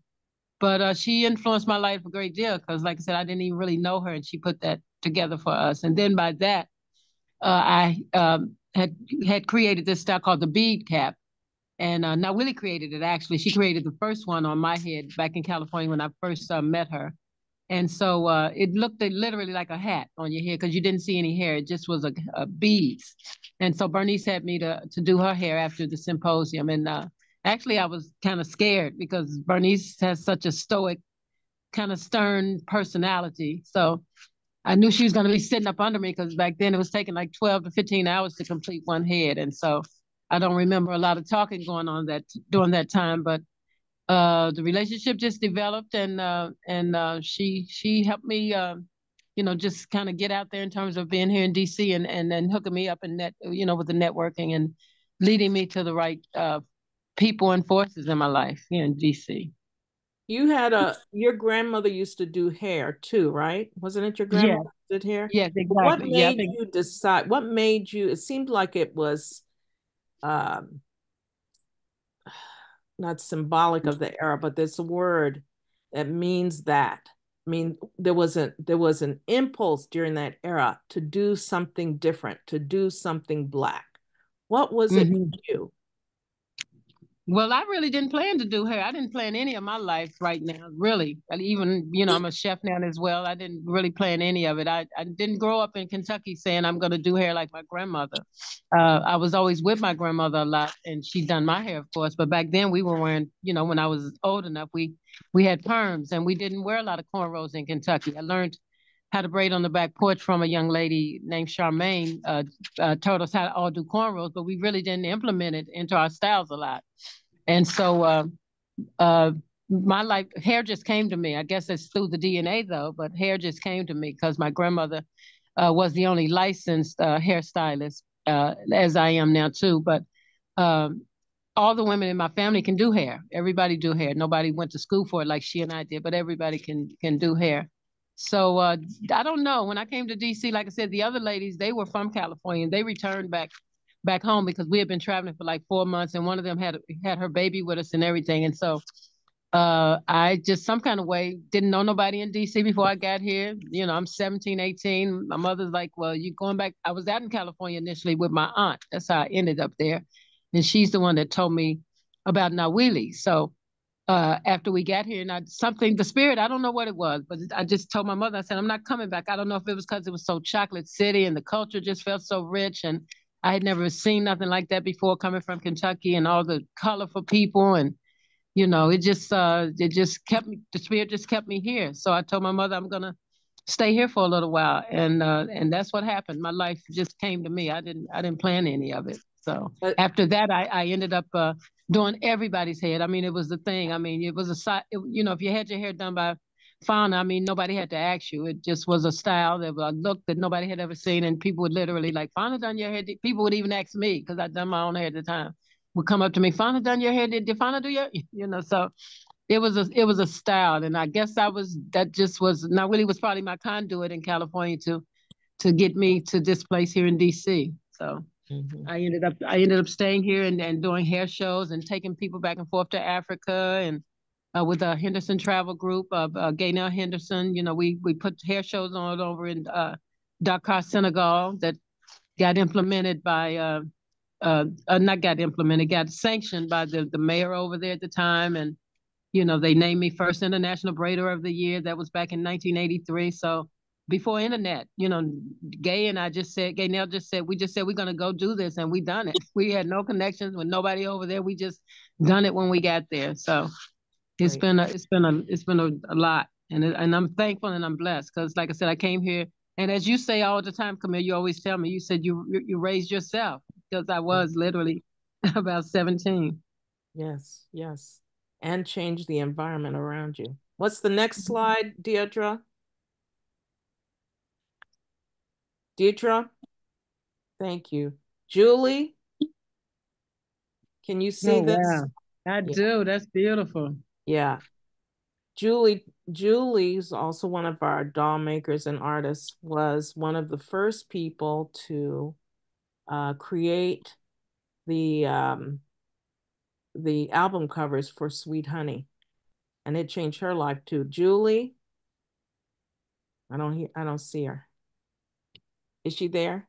But she influenced my life a great deal because, like I said, I didn't even really know her, and she put that together for us. And then by that, I had created this style called the bead cap. And now Willie created it, actually. She created the first one on my head back in California when I first met her. And so it looked literally like a hat on your head because you didn't see any hair. It just was a beads. And so Bernice had me to do her hair after the symposium. And actually, I was kind of scared because Bernice has such a stoic, kind of stern personality. So I knew she was going to be sitting up under me because back then it was taking like 12 to 15 hours to complete one head. And so I don't remember a lot of talking going on during that time, but the relationship just developed, and she helped me, just kind of get out there in terms of being here in DC and then hooking me up with the networking and leading me to the right people and forces in my life here in DC. You had your grandmother used to do hair too, right? Wasn't it your grandmother who did hair? Yes, exactly. What made you decide? What made you? It seemed like it was not symbolic of the era, but there's a word that means that. I mean, there was an impulse during that era to do something different, to do something Black. What was it for you? Well, I really didn't plan to do hair. I didn't plan any of my life right now, really. Even, I'm a chef now as well. I didn't really plan any of it. I didn't grow up in Kentucky saying I'm going to do hair like my grandmother. I was always with my grandmother a lot, and she done my hair, of course. But back then we were wearing, when I was old enough, we had perms, and we didn't wear a lot of cornrows in Kentucky. I learned how to braid on the back porch from a young lady named Charmaine, told us how to all do cornrows, but we really didn't implement it into our styles a lot. And so my life, hair just came to me. I guess it's through the DNA though, but hair just came to me because my grandmother was the only licensed hairstylist, as I am now too. But all the women in my family can do hair. Everybody do hair. Nobody went to school for it like she and I did, but everybody can do hair. So I don't know. When I came to DC, like I said, the other ladies, they were from California, and they returned back home because we had been traveling for like 4 months, and one of them had her baby with us and everything. And so I just some kind of way didn't know nobody in DC before I got here. You know, I'm 17, 18. My mother's like, well, you going back. I was out in California initially with my aunt. That's how I ended up there. And she's the one that told me about Nawili. So after we got here, and the spirit, I don't know what it was, but I just told my mother, I said, I'm not coming back. I don't know if it was because it was so chocolate city and the culture just felt so rich. And I had never seen nothing like that before coming from Kentucky and all the colorful people. And you know, it just kept me, the spirit just kept me here. So I told my mother I'm gonna stay here for a little while, and that's what happened. My life just came to me. I didn't plan any of it. So after that, I ended up doing everybody's head. I mean, it was the thing. I mean, it was you know, if you had your hair done by Fauna, I mean, nobody had to ask you. It just was a style, that a look that nobody had ever seen, and people would literally like, Fauna done your hair. People would even ask me because I'd done my own hair at the time. Would come up to me, Fauna done your hair? Did Fauna do your, you know? So it was a style, and I guess that just was, now Willie was probably my conduit in California to get me to this place here in DC. So I ended up staying here and doing hair shows and taking people back and forth to Africa, and with a Henderson Travel Group of Gaynell Henderson. You know, we put hair shows on over in Dakar, Senegal, that got implemented by not got implemented, got sanctioned by the mayor over there at the time. And, you know, they named me first international braider of the year. That was back in 1983. So before internet, you know, Gaynell just said, we just said, we're going to go do this. And we done it. We had no connections with nobody over there. We just done it when we got there. So it's been a lot. And I'm thankful and I'm blessed. Cause like I said, I came here, and as you say all the time, Camille, you always tell me, you said you raised yourself, because I was literally about 17. Yes, yes. And change the environment around you. What's the next slide, Deidre? Deidre? Thank you. Julie? Can you see this? Wow. I do. That's beautiful. Yeah. Julie's also one of our doll makers and artists, was one of the first people to create the album covers for Sweet Honey, and it changed her life too. Julie, I don't see her. Is she there?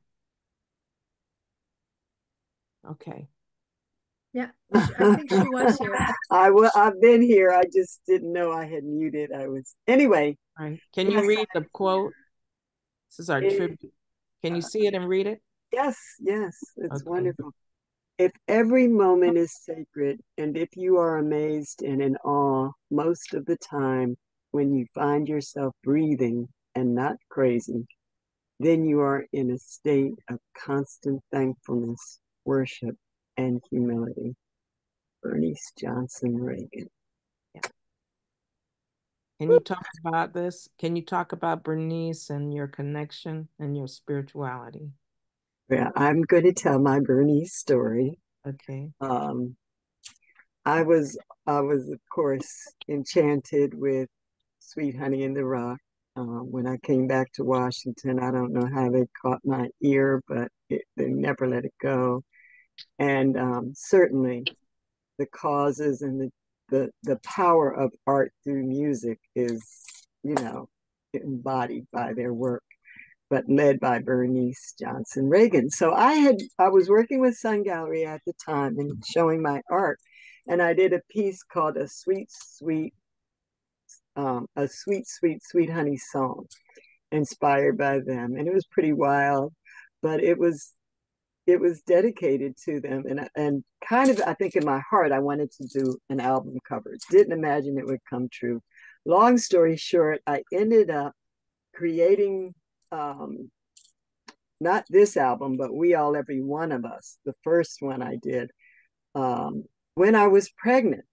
Okay. Yeah, I think she was here. I've been here. I just didn't know I had muted. Anyway. All right. Can you read the quote? This is our tribute. Can you see it and read it? Yes, it's wonderful. If every moment is sacred, and if you are amazed and in awe most of the time when you find yourself breathing and not crazy, then you are in a state of constant thankfulness, worship, and humility. Bernice Johnson Reagon. Yeah. Can you talk about this? Can you talk about Bernice and your connection and your spirituality? Yeah, I'm going to tell my Bernice story. Okay. I was of course enchanted with Sweet Honey in the Rock. When I came back to Washington, I don't know how they caught my ear, but they never let it go. And certainly the causes and the power of art through music is, you know, embodied by their work, but led by Bernice Johnson Reagon. So I was working with Sun Gallery at the time and showing my art, and I did a piece called a sweet honey song, inspired by them, and it was pretty wild, but it was dedicated to them, and kind of, I think in my heart I wanted to do an album cover. Didn't imagine it would come true. Long story short, I ended up creating not this album, but We All Every One of Us, the first one I did when I was pregnant,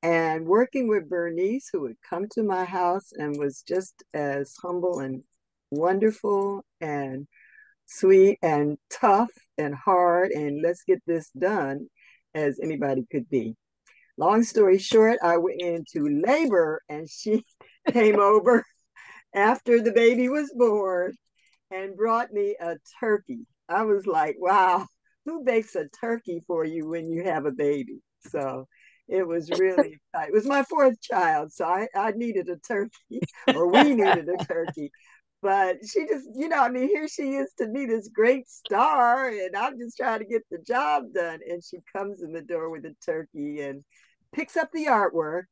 and working with Bernice, who would come to my house and was just as humble and wonderful and sweet and tough and hard and let's get this done as anybody could be. Long story short, I went into labor and she came over after the baby was born and brought me a turkey. I was like, wow, who bakes a turkey for you when you have a baby? So It was really exciting. It was my fourth child, so I needed a turkey, or we needed a turkey. But she just, I mean, here she is to me, this great star, and I'm just trying to get the job done. And she comes in the door with a turkey and picks up the artwork.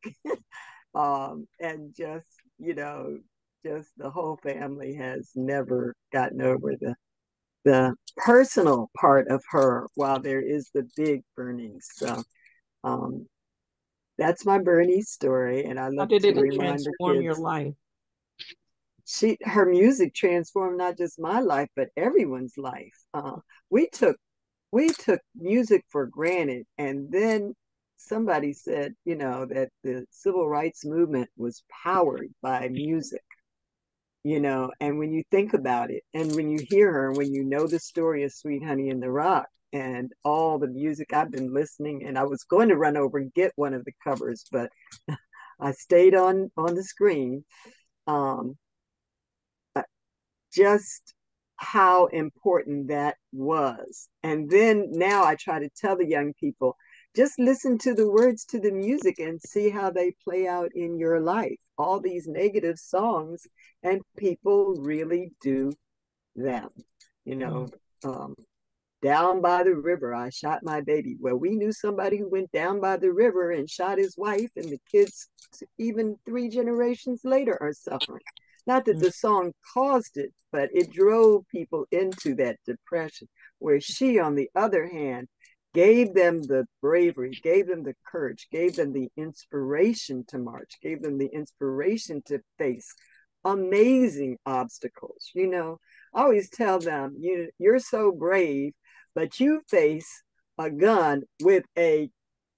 And just, just the whole family has never gotten over the personal part of her, while there is the big Bernice. So that's my Bernice story, and I How love did to it remind the transform your kids. life? Her music transformed not just my life, but everyone's life. We took music for granted, and then somebody said, that the civil rights movement was powered by music. And when you think about it, and when you hear her, when you know the story of Sweet Honey in the Rock and all the music, I've been listening, and I was going to run over and get one of the covers, but I stayed on the screen. Just how important that was. And then now I try to tell the young people, just listen to the words to the music and see how they play out in your life. All these negative songs, and people really do them. Down by the river, I shot my baby. Well, we knew somebody who went down by the river and shot his wife, and the kids, even 3 generations later, are suffering. Not that the song caused it, but it drove people into that depression, where she, on the other hand, gave them the bravery, gave them the courage, gave them the inspiration to march, gave them the inspiration to face amazing obstacles. I always tell them, you're so brave, but you face a gun with a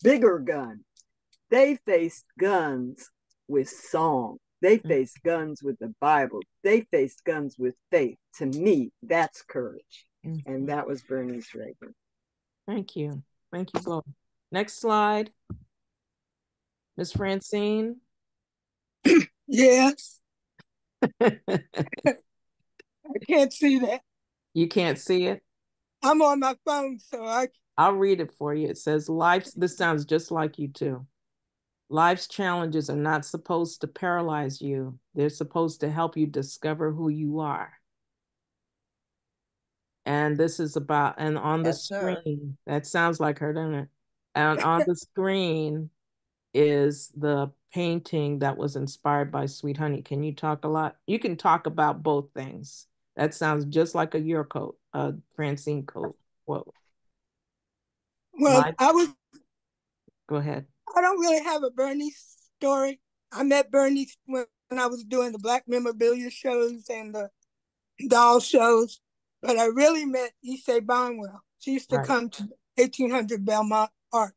bigger gun. They faced guns with song. They faced guns with the Bible. They faced guns with faith. To me, that's courage. And that was Bernice Reagon. Thank you. Thank you both. Next slide. Ms. Francine. Yes. I can't see that. You can't see it? I'm on my phone, so I'll read it for you. It says, this sounds just like you too. Life's challenges are not supposed to paralyze you. They're supposed to help you discover who you are. And this is about, and on the screen, that sounds like her, doesn't it? And on the screen is the painting that was inspired by Sweet Honey. Can you talk a lot? You can talk about both things. That sounds just like your coat, Francine coat. Whoa. Well, Go ahead. I don't really have a Bernice story. I met Bernice when I was doing the Black memorabilia shows and the doll shows, but I really met Issei Bonwell. She used to come to 1800 Belmont Art.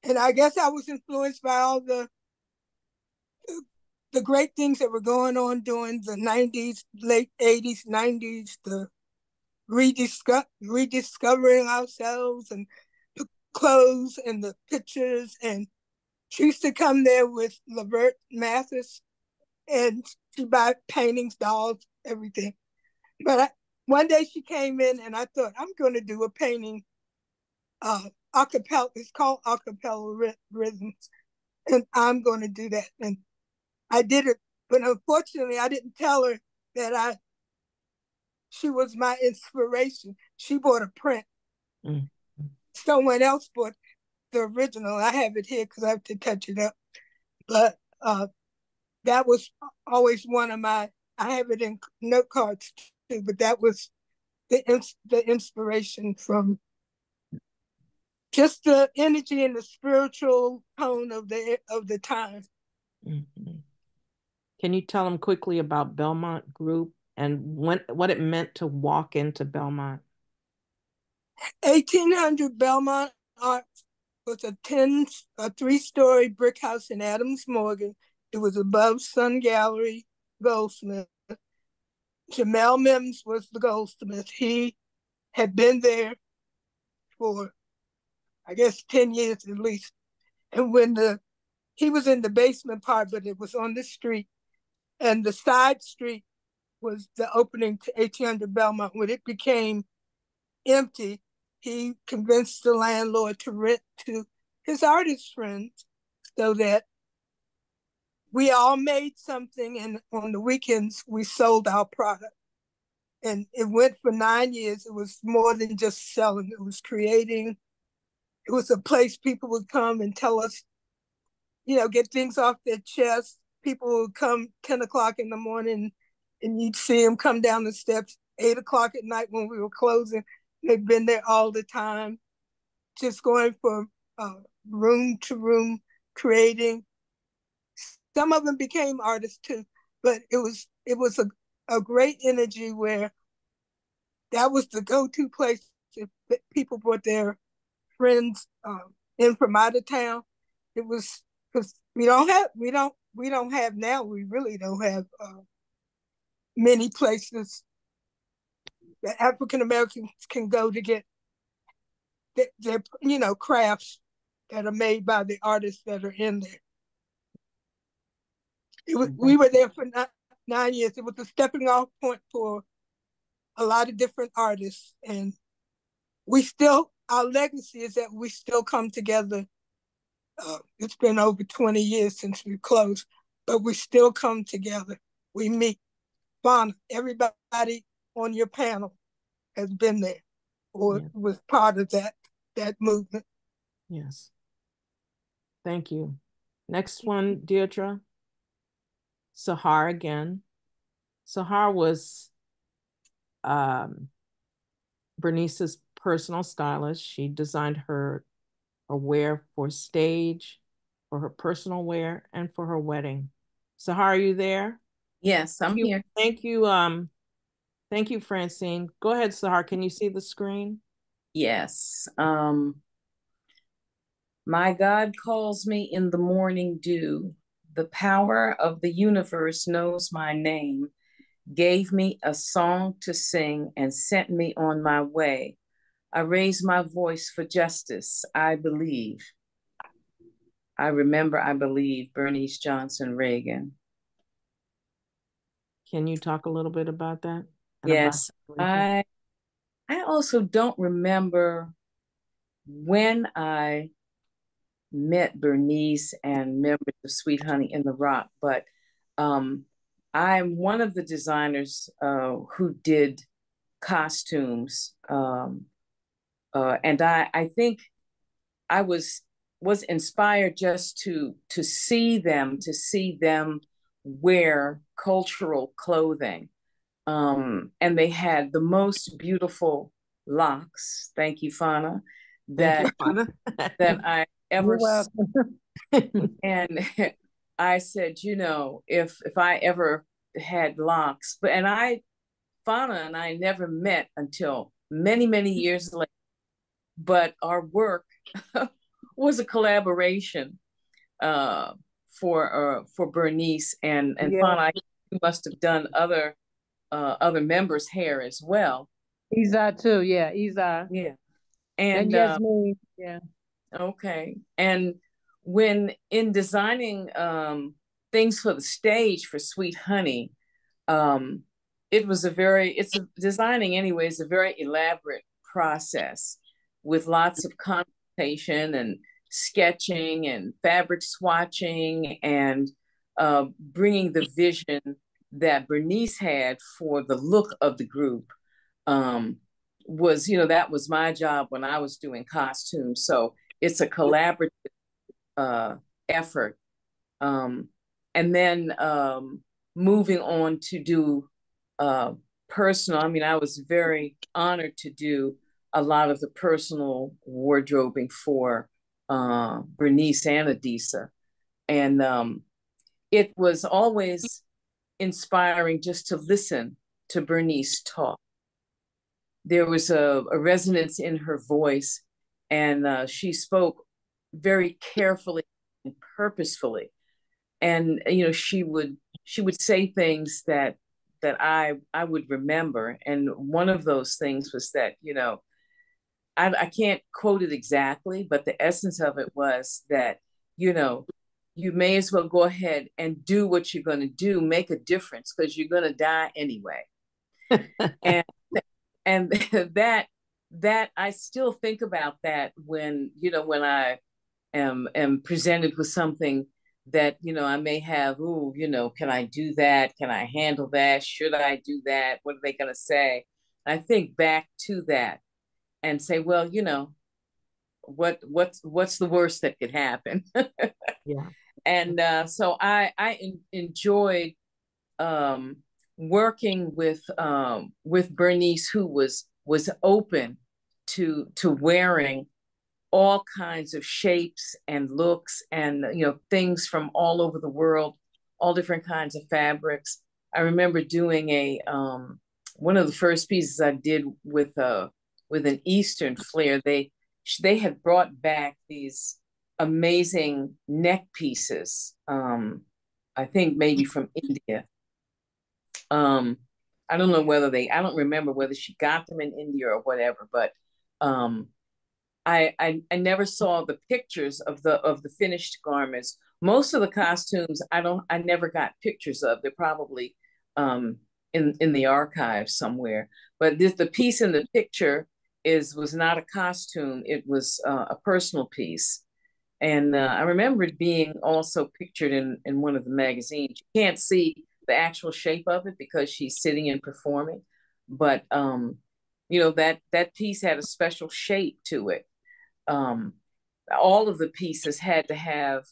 And I guess I was influenced by all the great things that were going on during the 90s, late 80s, 90s, the rediscovering ourselves and the clothes and the pictures. And she used to come there with Lavert Mathis, and she buy paintings, dolls, everything. But one day she came in, and I thought, I'm going to do a painting, acapella. It's called acapella rhythms, and I'm going to do that. And I did it, but unfortunately, I didn't tell her that she was my inspiration. She bought a print. Someone else bought the original. I have it here because I have to touch it up. But that was always one of my, I have it in note cards too, but that was the inspiration from just the energy and the spiritual tone of the time. Can you tell them quickly about Belmont Group and what it meant to walk into Belmont? 1800 Belmont Art was a 3-story brick house in Adams Morgan. It was above Sun Gallery Goldsmith. Jamel Mims was the goldsmith. He had been there for, I guess, 10 years at least. And when he was in the basement part, but it was on the street, and the side street was the opening to 1800 Belmont. When it became empty, he convinced the landlord to rent to his artist friends, so that we all made something, and on the weekends we sold our product. And it went for 9 years. It was more than just selling, it was creating. It was a place people would come and tell us, get things off their chest. People would come 10 o'clock in the morning, and you'd see them come down the steps 8 o'clock at night when we were closing. They'd been there all the time, just going from room to room, creating. Some of them became artists too, but it was a great energy where that was the go-to place if people brought their friends in from out of town. It was, because we don't have now. We really don't have many places that African Americans can go to get their crafts that are made by the artists that are in there. We were there for 9 years. It was a stepping off point for a lot of different artists, and our legacy is that we still come together. It's been over 20 years since we closed, but we still come together. We meet. Fauna, everybody on your panel has been there or was part of that movement. Yes. Thank you. Next one, Deirdre. Sahar again. Sahar was Bernice's personal stylist. She designed her wear for stage, for her personal wear, and for her wedding. Sahar, are you there? Yes, I'm here. Thank you. Thank you, Francine. Go ahead, Sahar. Can you see the screen? Yes. My God calls me in the morning dew. The power of the universe knows my name, gave me a song to sing and sent me on my way. I raise my voice for justice. I believe. I remember, I believe, Bernice Johnson Reagon. Can you talk a little bit about that? Yes. I also don't remember when I met Bernice and members of Sweet Honey in the Rock, but I'm one of the designers who did costumes, and I think I was inspired just to see them wear cultural clothing, and they had the most beautiful locks. Thank you, Fauna. That I ever saw. And I said, if I ever had locks, Fauna and I never met until many, many years later, but our work was a collaboration for Bernice and Fauna. You must have done other members' hair as well. Izar too, yeah, Izar. Yeah. And Yasmin, yeah. Okay. And when in designing things for the stage for Sweet Honey, designing anyway is a very elaborate process with lots of consultation and sketching and fabric swatching and bringing the vision that Bernice had for the look of the group. That was my job when I was doing costumes. So it's a collaborative effort. And then moving on to do personal, I was very honored to do a lot of the personal wardrobing for Bernice and Adisa. And it was always inspiring just to listen to Bernice talk. There was a resonance in her voice, and she spoke very carefully and purposefully. And she would say things that I would remember. And one of those things was that I can't quote it exactly, but the essence of it was that you may as well go ahead and do what you're going to do, make a difference, because you're going to die anyway. and that I still think about that when I am presented with something that, I may have, can I do that? Can I handle that? Should I do that? What are they going to say? I think back to that and say, well, what's the worst that could happen? Yeah. And so I enjoyed working with Bernice, who was open to wearing all kinds of shapes and looks and things from all over the world, all different kinds of fabrics. I remember doing a one of the first pieces I did with an Eastern flair. They had brought back these amazing neck pieces. I think maybe from India. I don't know I don't remember whether she got them in India or whatever, but I never saw the pictures of the finished garments. Most of the costumes I never got pictures of. They're probably in the archives somewhere. But the piece in the picture was not a costume. It was a personal piece. And I remember it being also pictured in one of the magazines. You can't see the actual shape of it because she's sitting and performing, but that piece had a special shape to it. All of the pieces had to have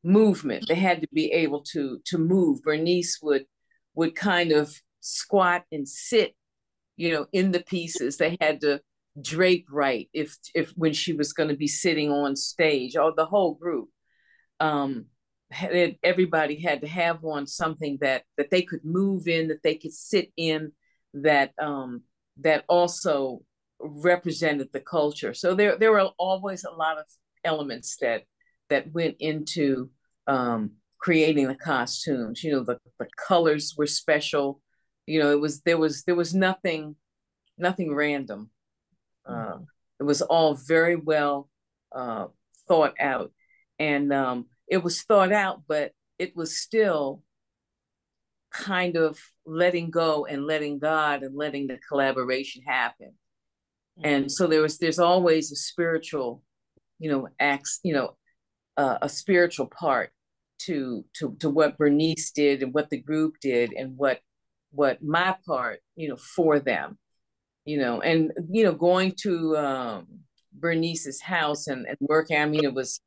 movement. They had to be able to move. Bernice would kind of squat and sit, in the pieces. They had to drape right if when she was going to be sitting on stage, or the whole group. Everybody had to have on something that they could move in, that they could sit in, that also represented the culture. So there were always a lot of elements that went into creating the costumes. The colors were special. There was nothing random. It was all very well thought out, and it was thought out, but it was still kind of letting go and letting God and letting the collaboration happen. And so there's always a spiritual, a spiritual part to what Bernice did and what the group did and what my part, for them, and going to Bernice's house and working. I mean, it was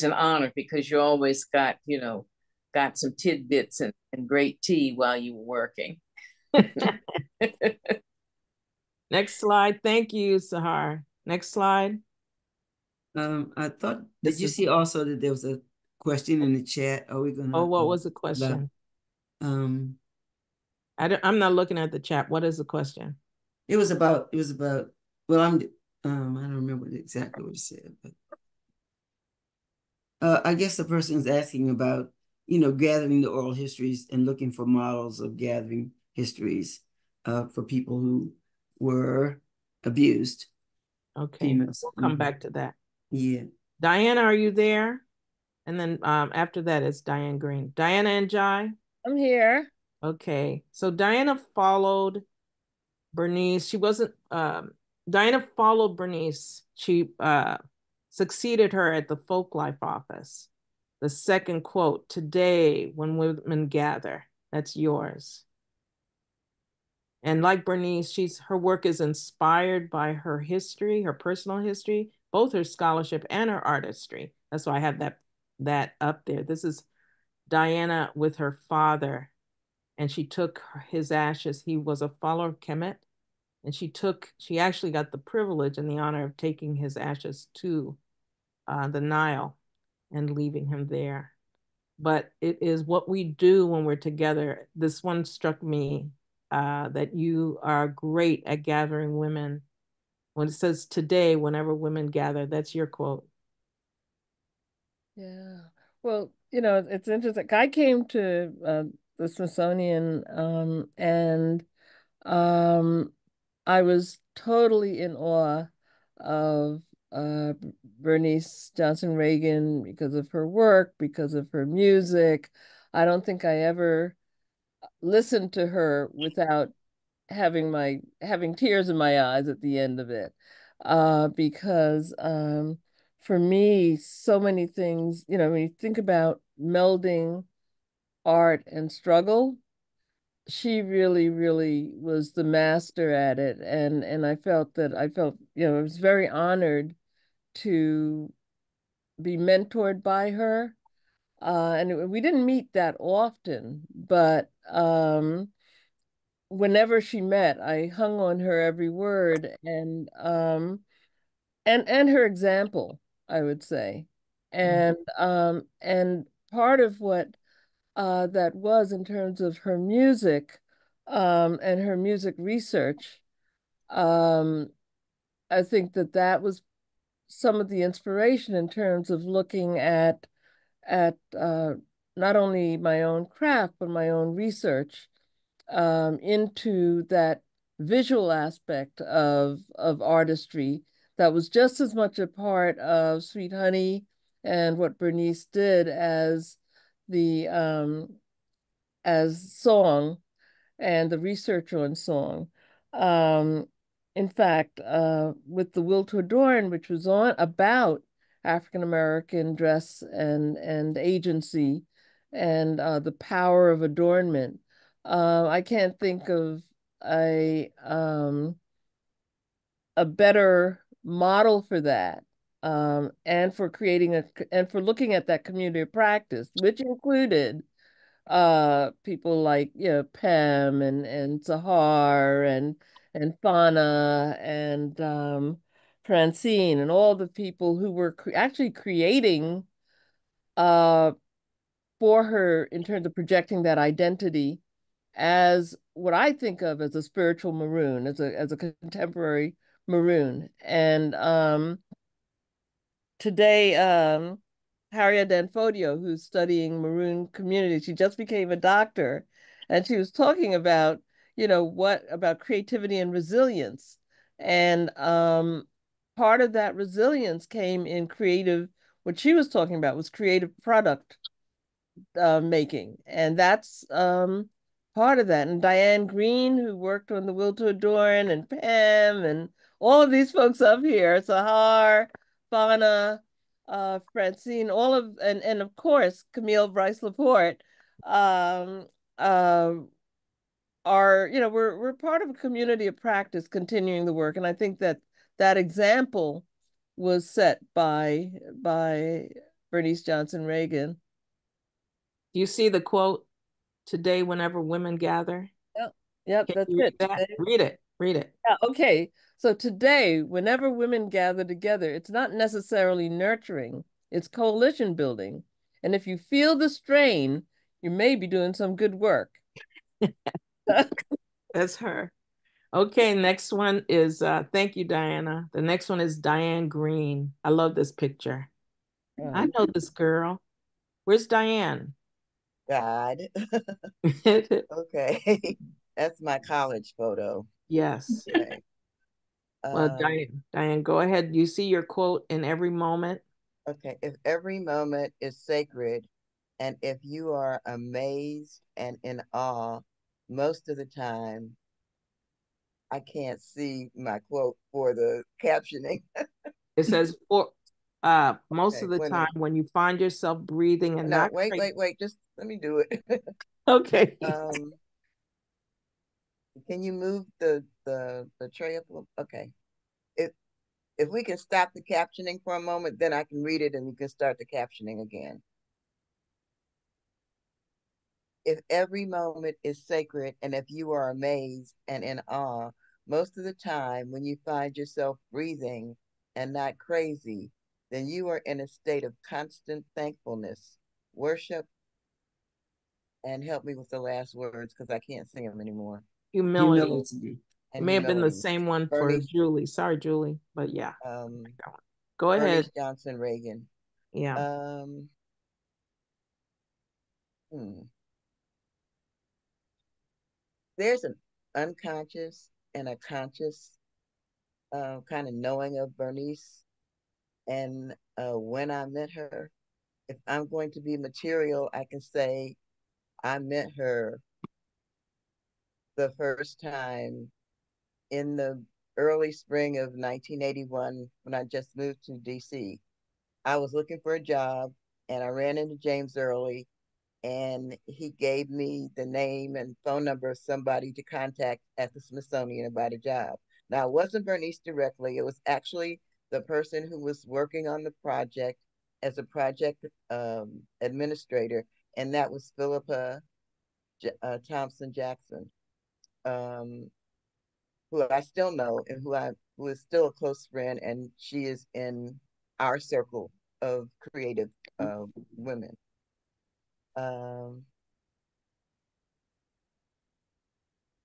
an honor because you always got some tidbits and great tea while you were working. Next slide. Thank you, Sahar. Next slide. I thought, did you see also that there was a question in the chat? Are we gonna? Oh, what was the question? I'm not looking at the chat. What is the question? It was about. Well, I don't remember exactly what it said, but I guess the person is asking about gathering the oral histories and looking for models of gathering histories for people who were abused. Okay, females. We'll come back to that. Yeah. Diana, are you there? And then after that, it's Diane Green. Diana and Jai? I'm here. Okay, so Diana followed Bernice. She wasn't, Diana followed Bernice. She succeeded her at the Folk Life office. The second quote, "Today, when women gather," that's yours. And like Bernice, her work is inspired by her history, her personal history, both her scholarship and her artistry. That's why I have that up there. This is Diana with her father, and she took his ashes. He was a follower of Kemet, and she actually got the privilege and the honor of taking his ashes to the Nile and leaving him there. But it is what we do when we're together. This one struck me, that you are great at gathering women. When it says today, whenever women gather, that's your quote. Yeah. Well, it's interesting. I came to the Smithsonian and I was totally in awe of Bernice Johnson Reagon because of her work, because of her music. I don't think I ever listened to her without having tears in my eyes at the end of it, because for me, so many things, you know, when you think about melding art and struggle, she really, really was the master at it. And I felt, you know, I was very honored to be mentored by her. And we didn't meet that often, but whenever she met, I hung on her every word and her example, I would say. And part of what that was in terms of her music and her music research, um, I think that that was some of the inspiration in terms of looking at not only my own craft but my own research into that visual aspect of artistry that was just as much a part of Sweet Honey and what Bernice did the as song and the research on song. Um, in fact, with the Will to Adorn, which was on about African American dress and agency and the power of adornment, I can't think of a um, a better model for that. And for creating and for looking at that community of practice, which included people like, you know, Pam and Sahar and Fana and Francine and all the people who were actually creating uh for her in terms of projecting that identity as what I think of as a spiritual maroon, as a contemporary maroon. And today, Harriet Danfodio, who's studying Maroon community, she just became a doctor, and she was talking about, you know, what about creativity and resilience. And part of that resilience came in creative, what she was talking about was creative product making. And that's part of that. And Diane Green, who worked on The Will to Adorn, and Pam, and all of these folks up here, Sahar, Fana, Francine, all of, and of course, Camille Bryce-Laporte, um, uh, are, you know, we're part of a community of practice continuing the work. And I think that that example was set by Bernice Johnson Reagon. Do you see the quote, today whenever women gather? Yep, Can that's you read it. that? Read it. Read it. Yeah, okay. So today, whenever women gather together, it's not necessarily nurturing, it's coalition building. And if you feel the strain, you may be doing some good work. That's her. Okay, next one is, thank you, Diana. The next one is Diane Green. I love this picture. I know this girl. Where's Diane? God. Okay. That's my college photo. Yes. Okay. Well, Diane, go ahead. You see your quote, in every moment. Okay. If every moment is sacred, and if you are amazed and in awe, most of the time, I can't see my quote for the captioning. It says, for most of the time, when you find yourself breathing and not wait, just let me do it. Okay. Can you move the tray up? Okay. If we can stop the captioning for a moment, then I can read it and you can start the captioning again. If every moment is sacred, and if you are amazed and in awe, most of the time when you find yourself breathing and not crazy, then you are in a state of constant thankfulness, worship, and help me with the last words because I can't sing them anymore. Humility. It may have been the humility. same one for Bernice, Julie. Sorry, Julie, but yeah. Go ahead. Bernice Johnson Reagon. Yeah. There's an unconscious and a conscious kind of knowing of Bernice. And when I met her, if I'm going to be material, I can say I met her the first time in the early spring of 1981 when I just moved to D.C. I was looking for a job, and I ran into James Early, and he gave me the name and phone number of somebody to contact at the Smithsonian about a job. Now, it wasn't Bernice directly. It was actually the person who was working on the project as a project administrator, and that was Philippa Thompson Jackson, who I still know and who is still a close friend, and she is in our circle of creative women.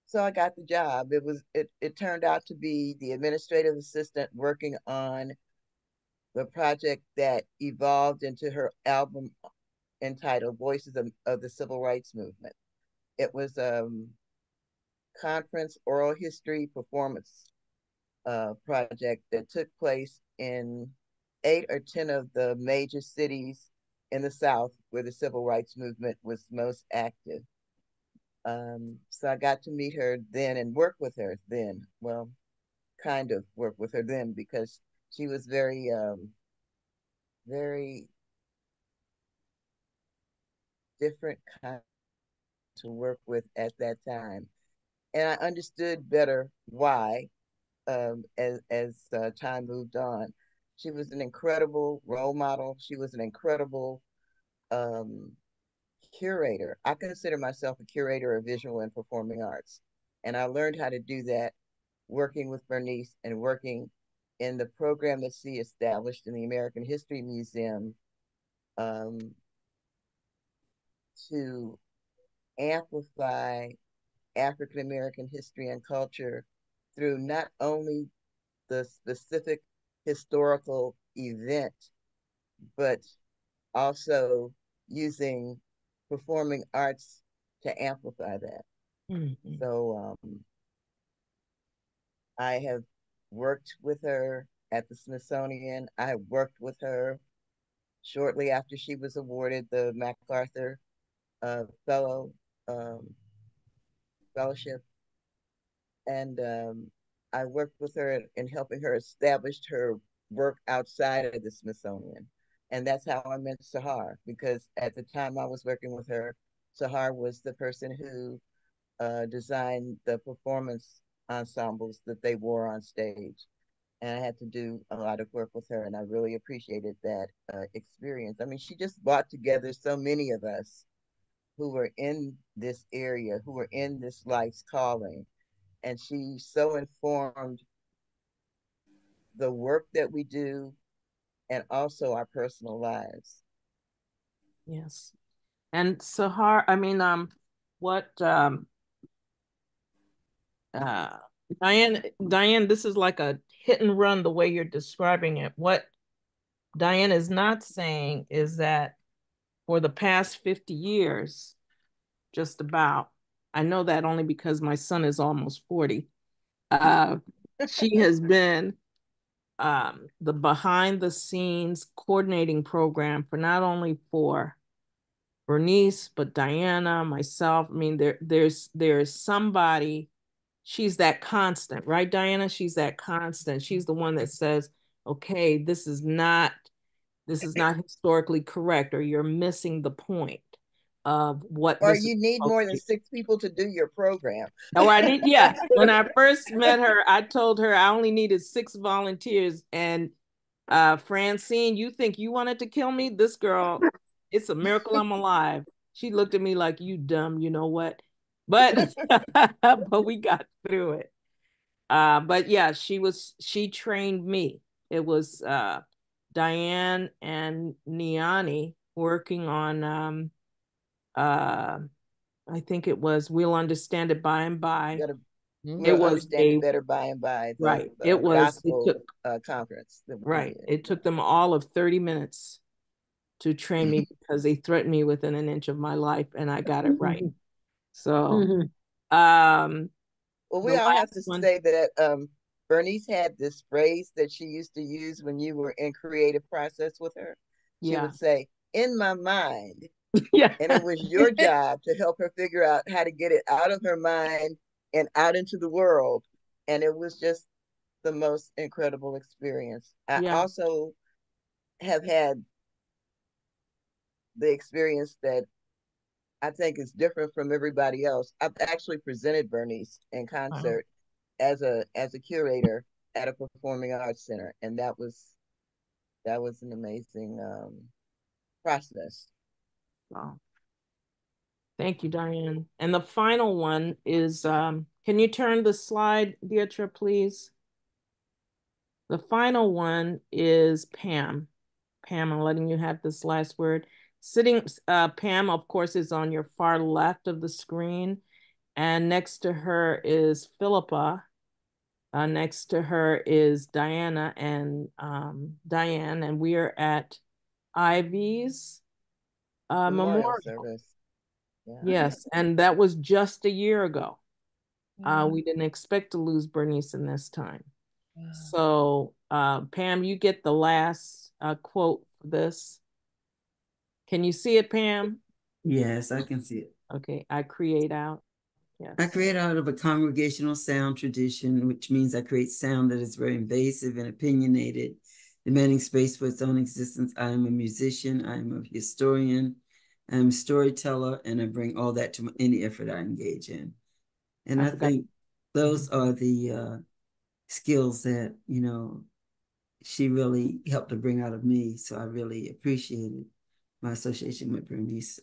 So I got the job. It turned out to be the administrative assistant working on the project that evolved into her album entitled Voices of the Civil Rights Movement. It was a conference oral history performance project that took place in 8 or 10 of the major cities in the South where the civil rights movement was most active. So I got to meet her then and work with her then. Well, kind of work with her then, because she was very, very different kind to work with at that time. And I understood better why as time moved on. She was an incredible role model. She was an incredible curator. I consider myself a curator of visual and performing arts. And I learned how to do that working with Bernice and working in the program that she established in the American History Museum to amplify African American history and culture through not only the specific historical event, but also using performing arts to amplify that. Mm-hmm. So I have worked with her at the Smithsonian. I have worked with her shortly after she was awarded the MacArthur fellowship. And I worked with her in helping her establish her work outside of the Smithsonian. And that's how I met Sahar, because at the time I was working with her, Sahar was the person who designed the performance ensembles that they wore on stage. And I had to do a lot of work with her, and I really appreciated that experience. I mean, she just brought together so many of us who were in this area, who were in this life's calling. And she so informed the work that we do and also our personal lives. Yes. And Sahar, I mean, what Diane, this is like a hit and run the way you're describing it. What Diane is not saying is that for the past 50 years, just about, I know that only because my son is almost 40, she has been the behind the scenes coordinating program for not only for Bernice, but Diana, myself. I mean, there's somebody, she's that constant, right, Diana? She's that constant. She's the one that says, okay, this is not historically correct, or you're missing the point of what or this you need more than 6 people to do your program. Oh, I need, yeah. When I first met her, I told her I only needed 6 volunteers. And Francine, you think you wanted to kill me? This girl, it's a miracle I'm alive. She looked at me like, you dumb, you know what? But but we got through it. But yeah, she trained me. It was Diane and Niani working on I think it was We'll Understand It By and By. We'll understand it better by and by. Right. It was gospel conference. Right. It took them all of 30 minutes to train me because they threatened me within an inch of my life, and I got it right. So, well, we all have to say that Bernice had this phrase that she used to use when you were in creative process with her. She would say, "In my mind." Yeah. And it was your job to help her figure out how to get it out of her mind and out into the world. And it was just the most incredible experience. I also have had the experience that I think is different from everybody else. I've actually presented Bernice in concert as a curator at a performing arts center, and that was an amazing process. Wow. Thank you, Diane. And the final one is, can you turn the slide, Dietra, please? The final one is Pam. Pam, I'm letting you have this last word. Pam, of course, is on your far left of the screen. And next to her is Philippa. Next to her is Diana and Diane. And we are at Ivy's memorial service. Yeah. Yes, and that was just a year ago. We didn't expect to lose Bernice in this time. So, Pam, you get the last quote for this. Can you see it, Pam? Yes, I can see it. Okay, I create out. Yes. I create out of a congregational sound tradition, which means I create sound that is very invasive and opinionated, demanding space for its own existence. I am a musician, I am a historian, I'm a storyteller, and I bring all that to any effort I engage in. And I think those are the skills that, you know, she really helped to bring out of me. So I really appreciated my association with Bernice.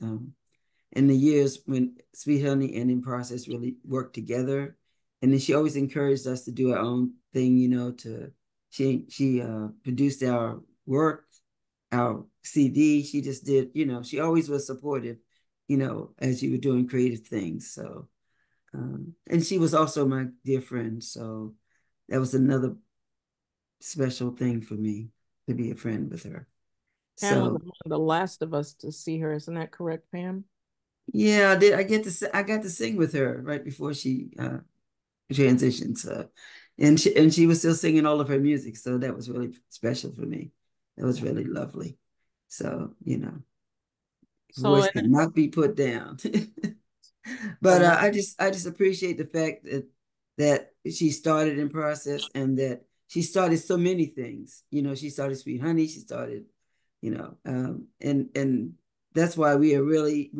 In the years when Sweet Honey and In Process really worked together. And then she always encouraged us to do our own thing, you know, she produced our work, our CD. She just did, you know, she always was supportive, you know, as you were doing creative things. So, and she was also my dear friend. So that was another special thing for me to be a friend with her. Pam was the last of us to see her. Isn't that correct, Pam? Yeah, I did. I got to sing with her right before she transitioned. So, and she was still singing all of her music. So that was really special for me. That was really lovely. So, you know, voice cannot be put down. But I just appreciate the fact that she started In Process and that she started so many things. You know, she started Sweet Honey. She started, you know, and that's why we are really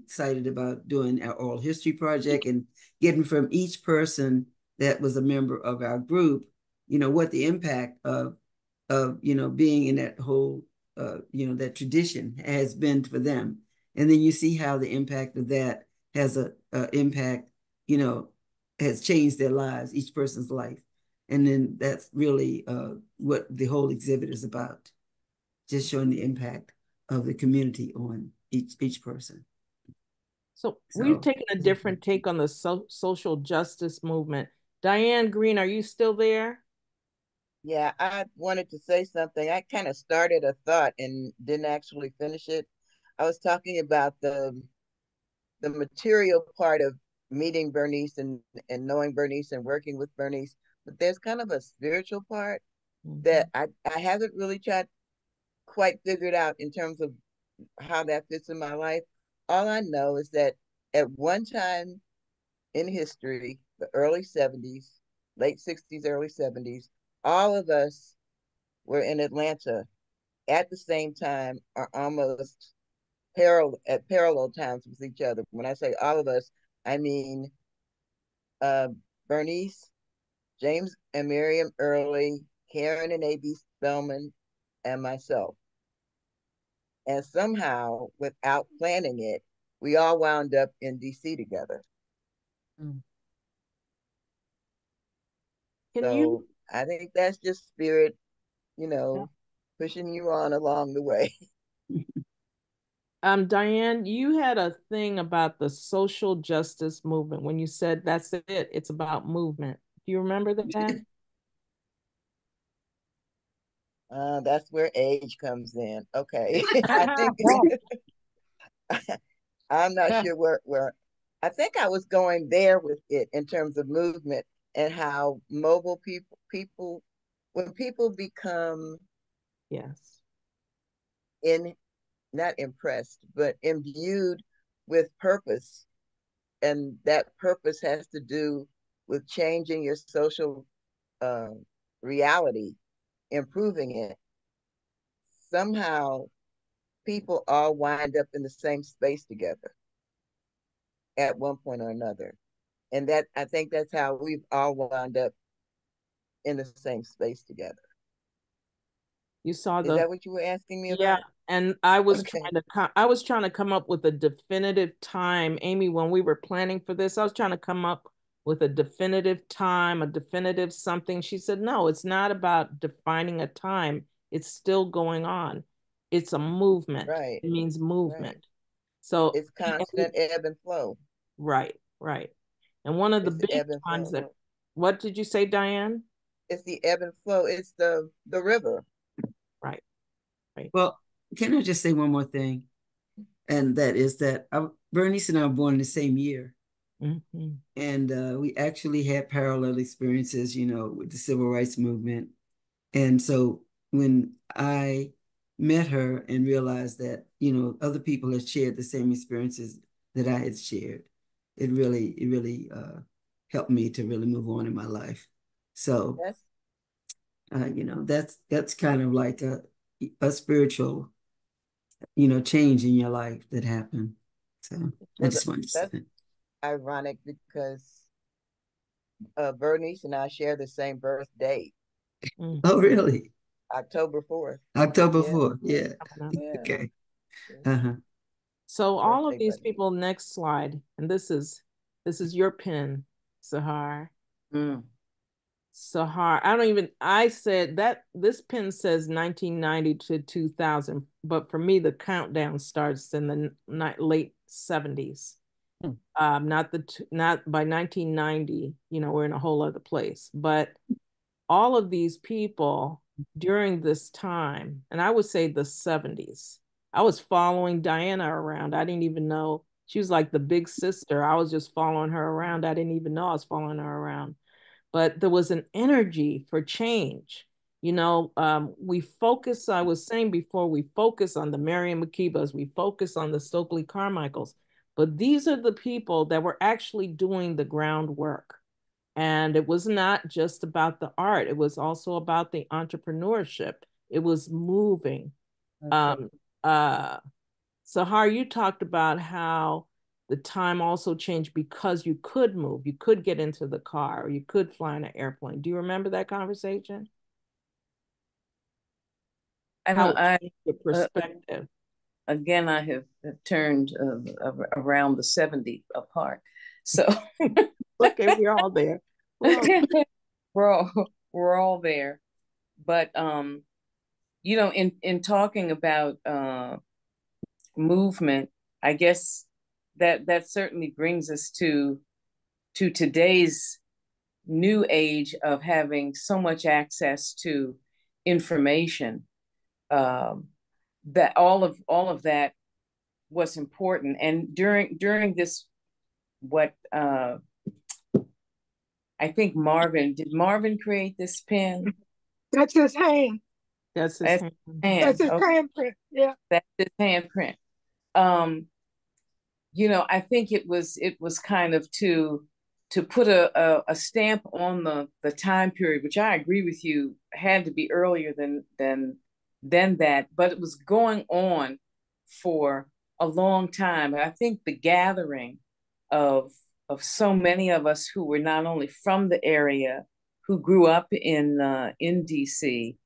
excited about doing our oral history project and getting from each person that was a member of our group, you know, what the impact of you know, being in that whole you know, that tradition has been for them. And then you see how the impact of that has a impact, you know, has changed their lives, each person's life. And then that's really what the whole exhibit is about, just showing the impact of the community on each person. So we've taken a different take on the social justice movement. Diane Green, are you still there? Yeah, I wanted to say something. I kind of started a thought and didn't actually finish it. I was talking about the material part of meeting Bernice and knowing Bernice and working with Bernice, but there's kind of a spiritual part that I haven't really quite figured out in terms of how that fits in my life. All I know is that at one time in history, the early 70s, late 60s, early 70s, all of us were in Atlanta at the same time or almost parallel times with each other. When I say all of us, I mean Bernice, James and Miriam Early, Karen and A.B. Spellman, and myself. And somehow, without planning it, we all wound up in D.C. together. So I think that's just spirit, you know, pushing you on along the way. Diane, you had a thing about the social justice movement when you said that's it, it's about movement. Do you remember that? That's where age comes in. Okay. I think I'm not sure where I think I was going there with it in terms of movement and how mobile people when people become not impressed, but imbued with purpose. And that purpose has to do with changing your social reality, improving it. somehow people all wind up in the same space together at one point or another. And that, I think that's how we've all wound up in the same space together. You saw Is that what you were asking me yeah, about? and I was Okay. trying to come up with a definitive time, Amy, when we were planning for this. I was trying to come up with a definitive time, a definitive something. She said, no, it's not about defining a time. It's still going on. It's a movement. Right. It means movement. Right. So it's constant ebb and flow. Right, right. And one of the It's the big ebb and times flow. that, what did you say, Diane? It's the ebb and flow. It's the river. Right, right. Well, can I just say one more thing? And that is that Bernice and I were born in the same year. Mm-hmm. And we actually had parallel experiences, you know, with the civil rights movement. And so when I met her and realized that, you know, other people had shared the same experiences that I had shared, it really helped me to really move on in my life. So, you know, that's kind of like a spiritual, you know, change in your life that happened. So I just wanted to say that's ironic because Bernice and I share the same birthday. Oh, really? October 4th. October Yeah. 4th, yeah. Yeah. Okay. So all of Birthday these buddy. people, next slide, and this is your pin, Sahar. Sahar, I said that this pin says 1990 to 2000, but for me, the countdown starts in the late 70s. Not by 1990, you know, we're in a whole other place. But all of these people during this time, and I would say the 70s, I was following Diana around. I didn't even know. She was like the big sister. I was just following her around. I didn't even know I was following her around. But there was an energy for change. You know, we focus, I was saying before, we focus on the Marian Makibas, we focus on the Stokely Carmichaels, but these are the people that were actually doing the groundwork. And it was not just about the art, it was also about the entrepreneurship. It was moving. Okay. Sahar, you talked about how the time also changed because you could move, you could get into the car, or you could fly in an airplane. Do you remember that conversation? The perspective. Again, I have turned around the 70 apart. So okay, we're all there. We're all there. But you know, in talking about movement, I guess that certainly brings us to today's new age of having so much access to information. That all of that was important. And during this, what I think did Marvin create this pin? That's his hand. That's his hand. That's his handprint. Yeah. That's his handprint. You know, I think it was kind of to put a stamp on the time period, which I agree with you had to be earlier than that, but it was going on for a long time. And I think the gathering of so many of us who were not only from the area, who grew up in DC,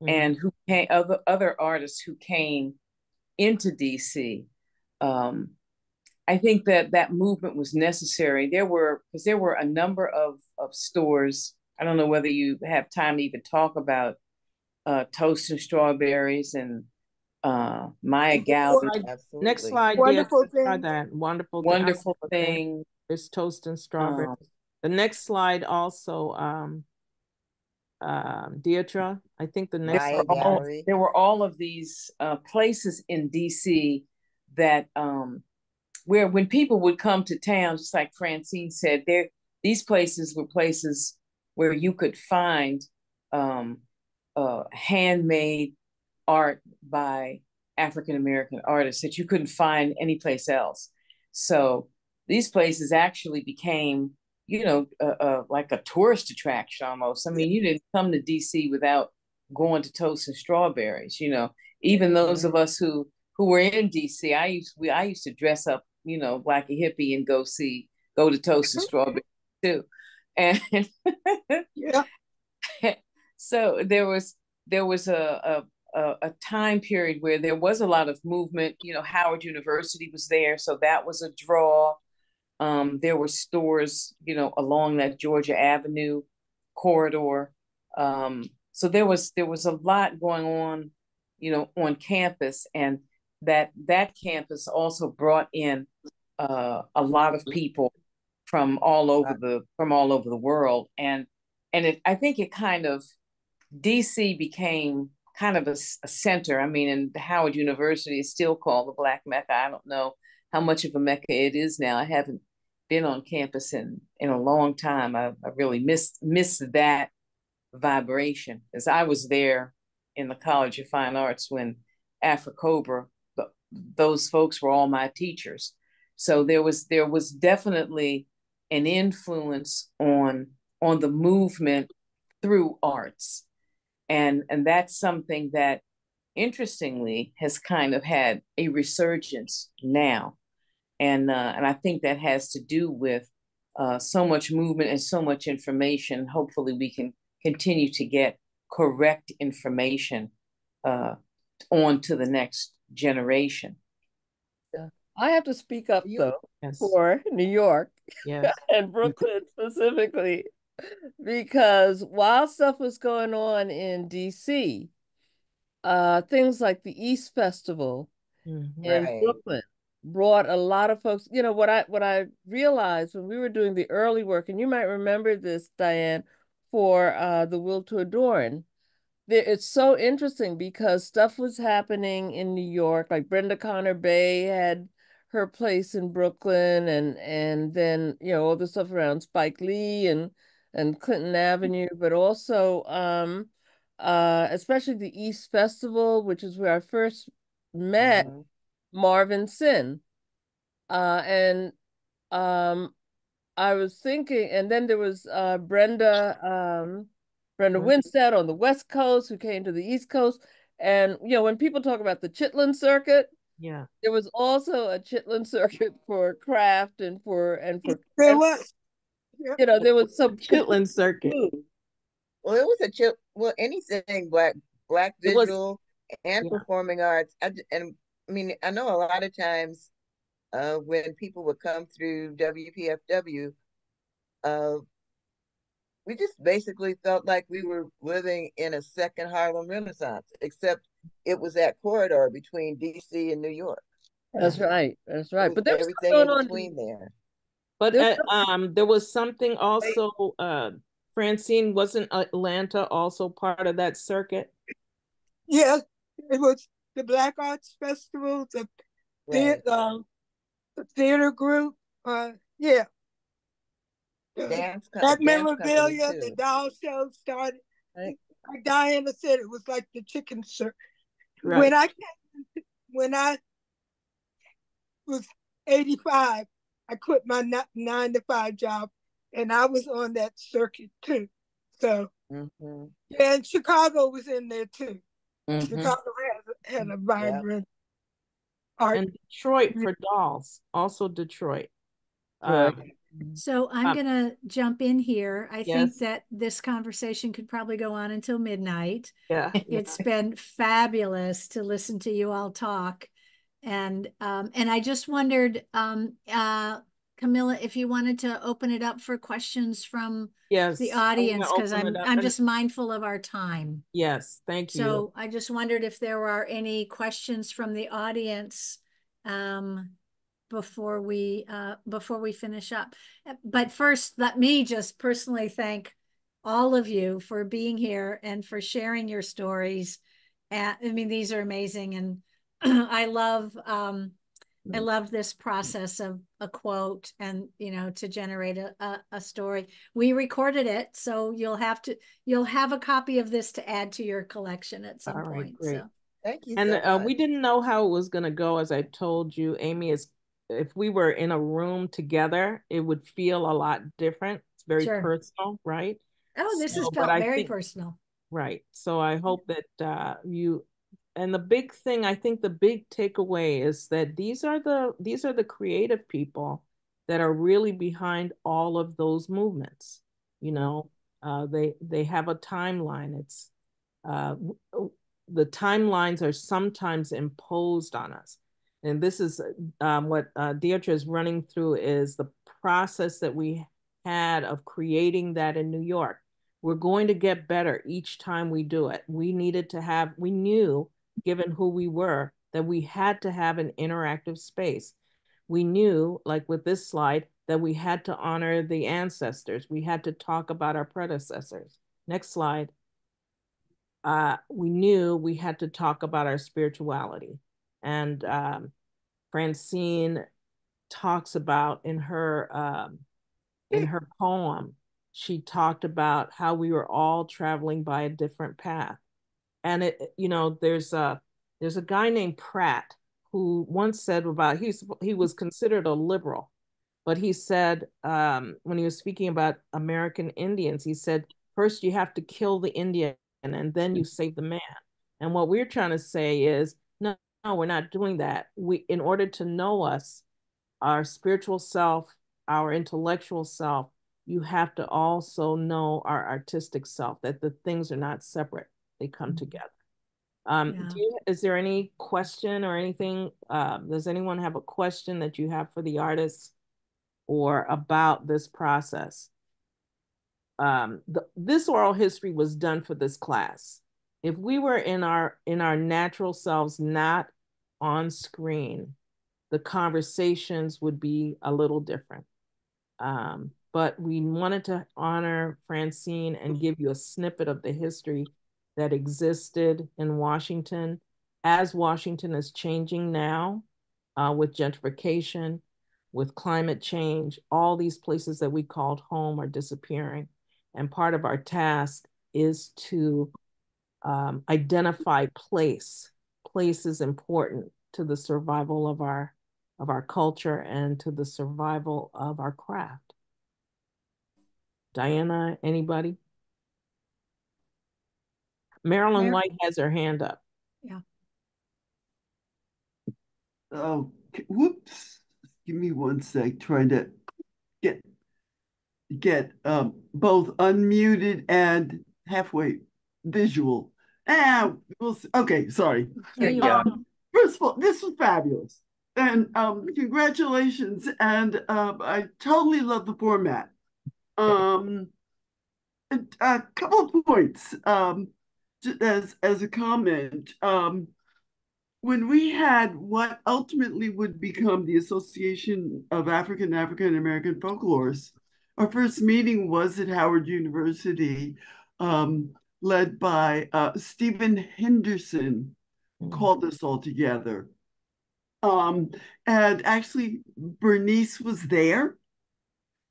and who came, other artists who came into DC. I think that movement was necessary. There were a number of stores. I don't know whether you have time to even talk about Toast and Strawberries and Maya Gallery. Next slide. Wonderful thing. That wonderful thing. There's Toast and Strawberries. The next slide also, Deidre, I think the next there were all of these places in DC that where when people would come to town, just like Francine said, these places were places where you could find handmade art by African American artists that you couldn't find anyplace else. So these places actually became, you know, like a tourist attraction almost. I mean, you didn't come to DC without going to Toast and Strawberries. You know, even those of us who were in DC, I used to dress up, like a hippie and go to Toasted Strawberry too. And Yeah. so there was a time period where there was a lot of movement. Howard University was there, so that was a draw. There were stores, along that Georgia Avenue corridor. So there was a lot going on, on campus, and that campus also brought in a lot of people from all over the world, and I think it kind of, DC became kind of a center. I mean, and Howard University is still called the Black Mecca. I don't know how much of a Mecca it is now. I haven't been on campus in a long time. I really miss that vibration, as I was there in the College of Fine Arts when AfriCobra, those folks were all my teachers. So there was definitely an influence on the movement through arts. And that's something that, interestingly, has kind of had a resurgence now. And I think that has to do with so much movement and so much information. Hopefully we can continue to get correct information on to the next generation. Yeah. I have to speak up, though, Yes. for New York, yes. and Brooklyn specifically, because while stuff was going on in DC, things like the East Festival in Right. Brooklyn brought a lot of folks. What I realized when we were doing the early work, and you might remember this, Diane, for the Will to Adorn. It's so interesting because stuff was happening in New York, like Brenda Connor Bay had her place in Brooklyn, and then all the stuff around Spike Lee and Clinton Avenue, but also especially the East Festival, which is where I first met Marvin Sin. And I was thinking, and then there was Brenda Winstead on the West Coast who came to the East Coast. And when people talk about the Chitlin circuit, Yeah, there was also a Chitlin circuit for craft and for There was. Yep. there was some Chitlin circuit. Well, it was anything black visual and performing arts. I mean, I know a lot of times when people would come through WPFW, we just basically felt like we were living in a second Harlem Renaissance, except it was that corridor between DC and New York. That's right. That's right. But there was everything going in on between there. But there was something also, Francine, wasn't Atlanta also part of that circuit? Yes, it was the Black Arts Festival, the theater group. Yeah. That memorabilia, the doll show started. Right. Like Diana said, it was like the chicken circuit. Right. When I was 85, I quit my 9-to-5 job, and I was on that circuit too. So, yeah, and Chicago was in there too. Chicago had a vibrant art. And Detroit for dolls, also Detroit. So I'm going to jump in here. I think that this conversation could probably go on until midnight. Yeah. It's been fabulous to listen to you all talk. And I just wondered, Camila, if you wanted to open it up for questions from the audience, because I'm just mindful of our time. Yes, thank you. So I just wondered if there are any questions from the audience before we finish up. But first, let me just personally thank all of you for being here and for sharing your stories. I mean, these are amazing, and I love this process of a quote and to generate a story. We recorded it, so you'll have a copy of this to add to your collection at some point. Great. So thank you. And so much. we didn't know how it was going to go. As I told you, Amy, if we were in a room together, it would feel a lot different. It's very personal, right? Oh, this is felt very personal. Right. So I hope that you and the big thing, I think the big takeaway is that these are the creative people that are really behind all of those movements. You know, they have a timeline. It's the timelines are sometimes imposed on us. And this is what Deirdre is running through is the process that we had of creating that in New York. We're going to get better each time we do it. We knew, given who we were, that we had to have an interactive space. We knew, like with this slide, that we had to honor the ancestors. We had to talk about our predecessors. Next slide. We knew we had to talk about our spirituality. And Francine talks about in her poem, she talked about how we were all traveling by a different path. And there's a guy named Pratt who once said about he was considered a liberal, but he said when he was speaking about American Indians, he said, first you have to kill the Indian and then you save the man. And what we're trying to say is, no, we're not doing that. In order to know us, our spiritual self, our intellectual self, you have to also know our artistic self, that the things are not separate. They come together. Is there any question or anything? Does anyone have a question that you have for the artists or about this process? This oral history was done for this class. If we were in our natural selves, not on screen, the conversations would be a little different. But we wanted to honor Francine and give you a snippet of the history that existed in Washington as Washington is changing now with gentrification, with climate change. All these places that we called home are disappearing. And part of our task is to identify place. Place is important to the survival of our culture and to the survival of our craft. Diana, anybody? Marilyn White has her hand up. Yeah. Oh, whoops. Give me one sec. Trying to get both unmuted and halfway visual. Okay, sorry. First of all, this was fabulous. And congratulations. And I totally love the format. A couple of points as a comment. When we had what ultimately would become the Association of African American Folklorists, our first meeting was at Howard University, led by Stephen Henderson, called us all together. And actually, Bernice was there.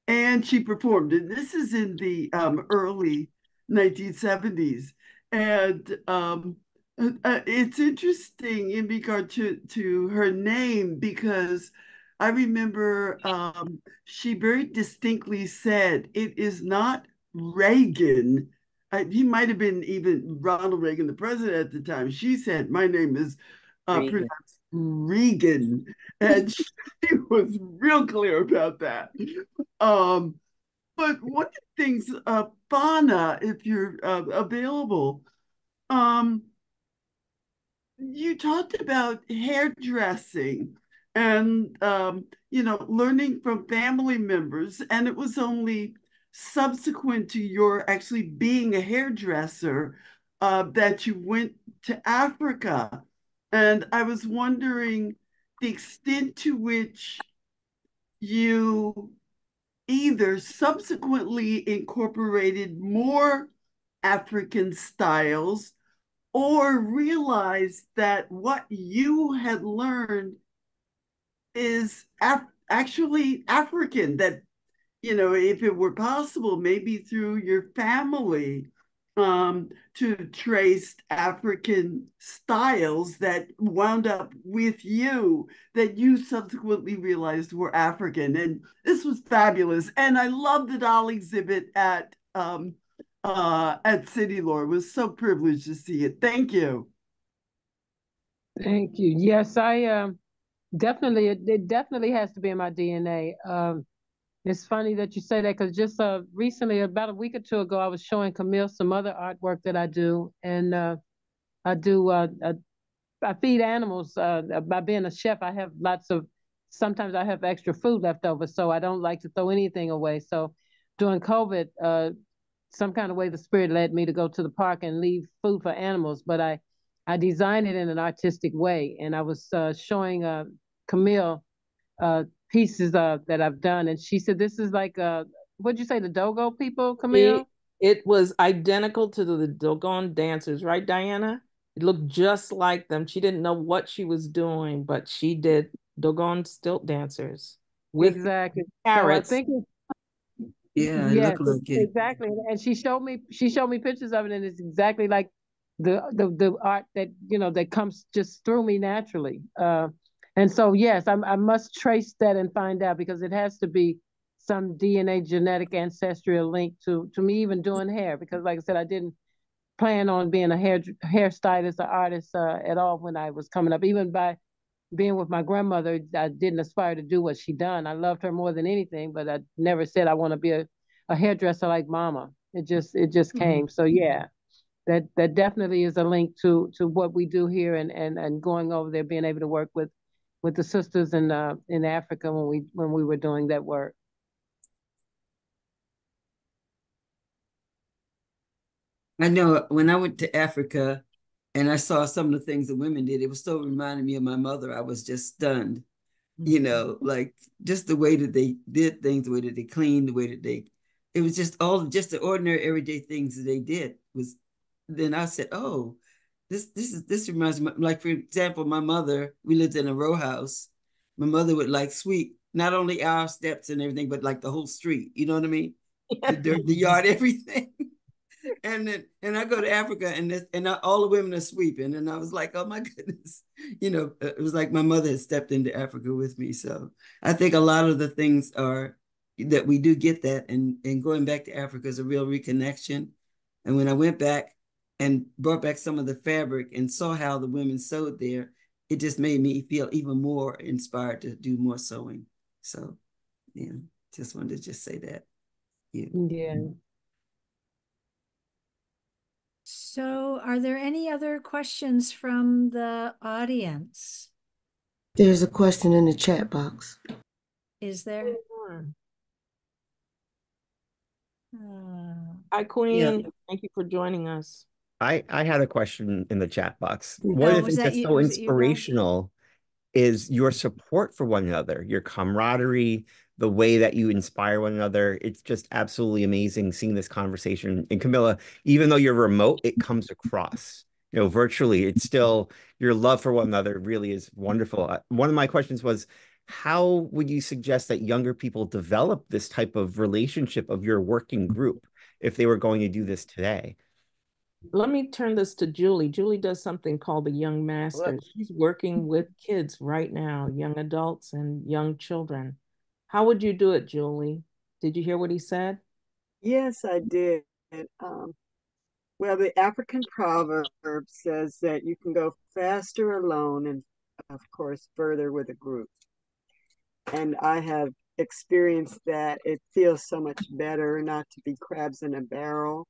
And she performed, and this is in the early 1970s. And it's interesting in regard to her name, because I remember she very distinctly said, it is not Reagan. He might have been even Ronald Reagan, the president at the time. She said, my name is pronounced Reagan. And she was real clear about that. But one of the things, Fauna, if you're available, you talked about hairdressing and learning from family members, and it was only subsequent to your actually being a hairdresser that you went to Africa. And I was wondering the extent to which you either subsequently incorporated more African styles or realized that what you had learned is actually African, that, if it were possible, maybe through your family, to trace African styles that wound up with you that you subsequently realized were African. And this was fabulous. And I love the doll exhibit at City Lore. It was so privileged to see it. Thank you. Thank you. Yes, I definitely, it definitely has to be in my DNA. It's funny that you say that because just recently, about a week or two ago, I was showing Camille some other artwork that I do, and I do I feed animals. By being a chef, I have lots of. Sometimes I have extra food left over, so I don't like to throw anything away. So during COVID, some kind of way the spirit led me to go to the park and leave food for animals, but I designed it in an artistic way, and I was showing Camille pieces that I've done, and she said, "This is like what'd you say, the Dogo people, Camille?" It was identical to the Dogon dancers, right, Diana? It looked just like them. She didn't know what she was doing, but she did Dogon stilt dancers with Exactly. So I carrots. think Yeah, it yes, looked like it. exactly. And she showed me pictures of it, and it's exactly like the art that that comes just through me naturally. And so yes, I must trace that and find out because it has to be some DNA genetic ancestral link to me even doing hair because like I said, I didn't plan on being a hairstylist or artist at all when I was coming up. Even by being with my grandmother, I didn't aspire to do what she done. I loved her more than anything, but I never said I want to be a hairdresser like mama. It just came. So yeah, that definitely is a link to what we do here and going over there, being able to work with the sisters in Africa when we were doing that work. I know when I went to Africa and I saw some of the things the women did, it was so reminding me of my mother. I was just stunned, like just the way that they did things, the way that they cleaned, the way that it was just all just the ordinary everyday things that they did was, then I said, oh, this reminds me, like for example, my mother, we lived in a row house. My mother would like sweep not only our steps and everything, but like the whole street. You know what I mean? The dirt, the yard, everything. And I go to Africa all the women are sweeping, and I was like, oh my goodness, it was like my mother had stepped into Africa with me. So I think a lot of the things are that we do get that, and going back to Africa is a real reconnection. And when I went back and brought back some of the fabric and saw how the women sewed there, it just made me feel even more inspired to do more sewing. So yeah, just wanted to just say that. Yeah. So are there any other questions from the audience? There's a question in the chat box. Is there? Hi, Queen. Yeah. Thank you for joining us. I had a question in the chat box. Oh, One of the was things that that's you- so was it you, Rob? inspirational is your support for one another, your camaraderie, the way that you inspire one another. It's just absolutely amazing seeing this conversation. And Camilla, even though you're remote, it comes across, virtually. It's still your love for one another really is wonderful. One of my questions was, how would you suggest that younger people develop this type of relationship of your working group if they were going to do this today? Let me turn this to Julie. Julie does something called the Young Masters. She's working with kids right now, young adults and young children. How would you do it, Julie? Did you hear what he said? Yes, I did. Well, the African proverb says that you can go faster alone and, of course, further with a group. And I have experienced that. It feels so much better not to be crabs in a barrel,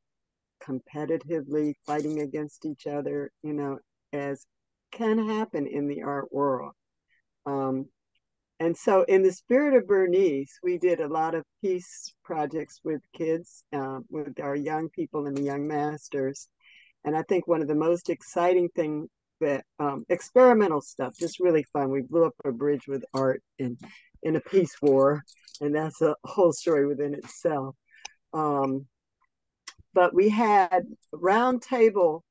competitively fighting against each other, as can happen in the art world. And so in the spirit of Bernice, we did a lot of peace projects with kids, with our young people and the young masters. And I think one of the most exciting things that experimental stuff, just really fun. We blew up a bridge with art in a peace war, and that's a whole story within itself. But we had roundtable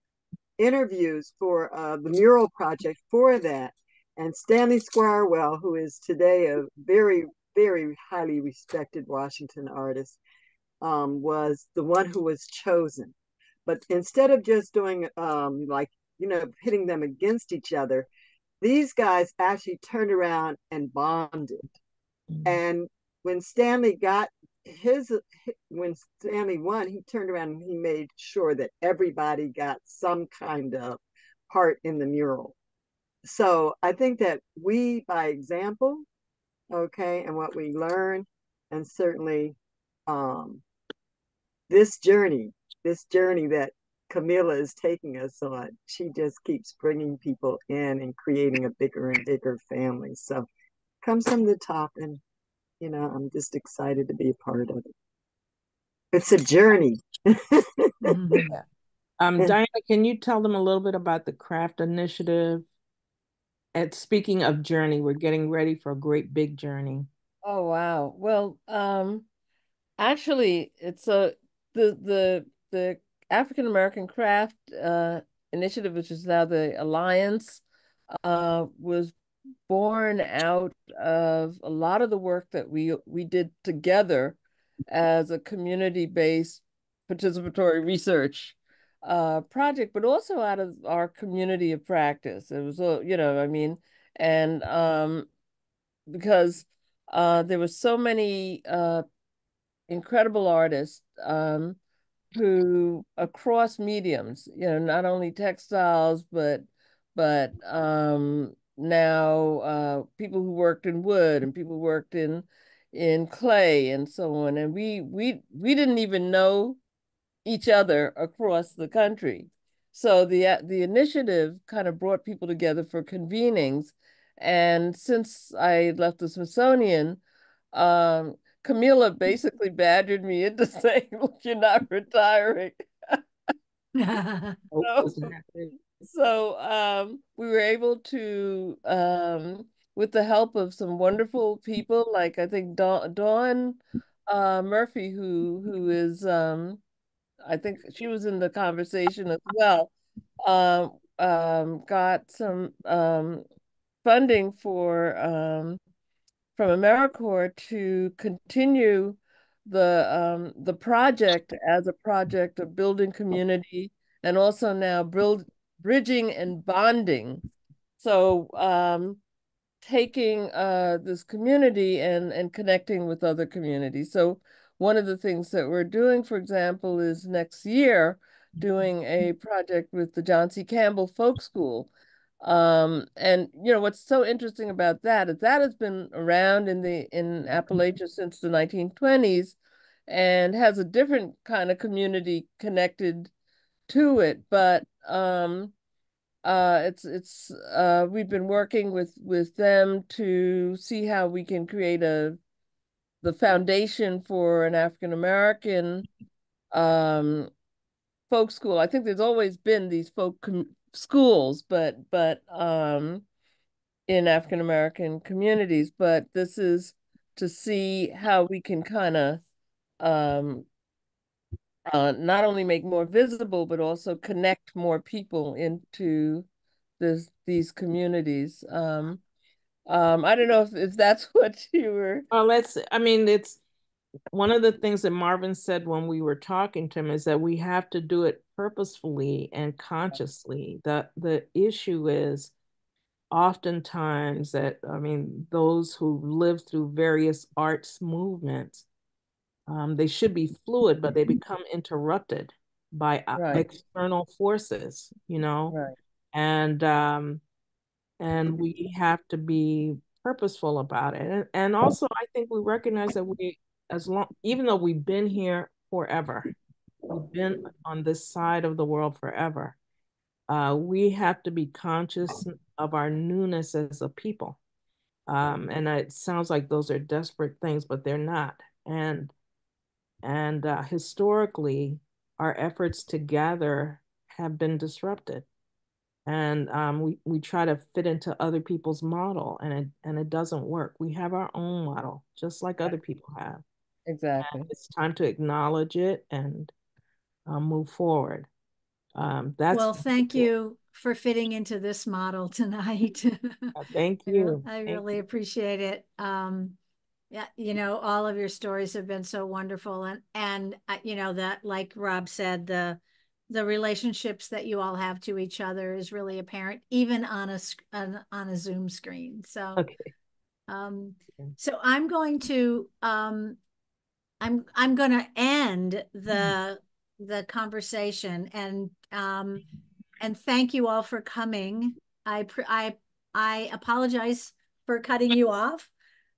interviews for the mural project for that. And Stanley Squirewell, who is today a very, very highly respected Washington artist, was the one who was chosen. But instead of just doing pitting them against each other, these guys actually turned around and bonded. And when Stanley won, he turned around and he made sure that everybody got some kind of part in the mural. So I think that we, by example, okay, and what we learn, and certainly um, this journey that Camila is taking us on, she just keeps bringing people in and creating a bigger and bigger family. So comes from the top, and I'm just excited to be a part of it. It's a journey. Yeah. Diana, can you tell them a little bit about the craft initiative? And speaking of journey, we're getting ready for a great big journey. Oh wow. Well, actually, it's the African American Craft Initiative, which is now the Alliance, was born out of a lot of the work that we did together as a community-based participatory research project, but also out of our community of practice. It was, I mean, and because there were so many incredible artists who across mediums, not only textiles, but now people who worked in wood and people who worked in clay and so on. And we didn't even know each other across the country. So the initiative kind of brought people together for convenings. And since I left the Smithsonian, um, Camila basically badgered me into saying, "Look, you're not retiring." So, we were able to, with the help of some wonderful people, like I think Dawn Murphy, who is I think she was in the conversation as well, got some funding from AmeriCorps to continue the project as a project of building community and also now bridging and bonding. So taking this community and connecting with other communities. So one of the things that we're doing, for example, is next year doing a project with the John C. Campbell Folk School. And what's so interesting about that is that has been around in Appalachia since the 1920s and has a different kind of community connected to it. But we've been working with them to see how we can create the foundation for an African American folk school. I think there's always been these schools, but in African American communities, but this is to see how we can kind of not only make more visible, but also connect more people into these communities. I don't know if that's what you were. Well, it's one of the things that Marvin said when we were talking to him is that we have to do it purposefully and consciously. The issue is oftentimes that, those who live through various arts movements, they should be fluid, but they become interrupted by external forces, Right. And we have to be purposeful about it. And also, I think we recognize that even though we've been here forever, we've been on this side of the world forever, we have to be conscious of our newness as a people. And it sounds like those are desperate things, but they're not. And historically, our efforts to gather have been disrupted. And we try to fit into other people's model, and it doesn't work. We have our own model, just like other people have. Exactly. And it's time to acknowledge it and move forward. Well, thank you for fitting into this model tonight. Thank you. I really appreciate it. Yeah, all of your stories have been so wonderful, and that, like Rob said, the relationships that you all have to each other is really apparent, even on a Zoom screen. So, okay. So I'm going to I'm going to end the conversation and thank you all for coming. I I apologize for cutting you off.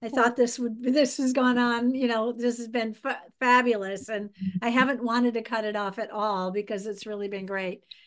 I thought this has gone on, this has been fabulous. And I haven't wanted to cut it off at all because it's really been great.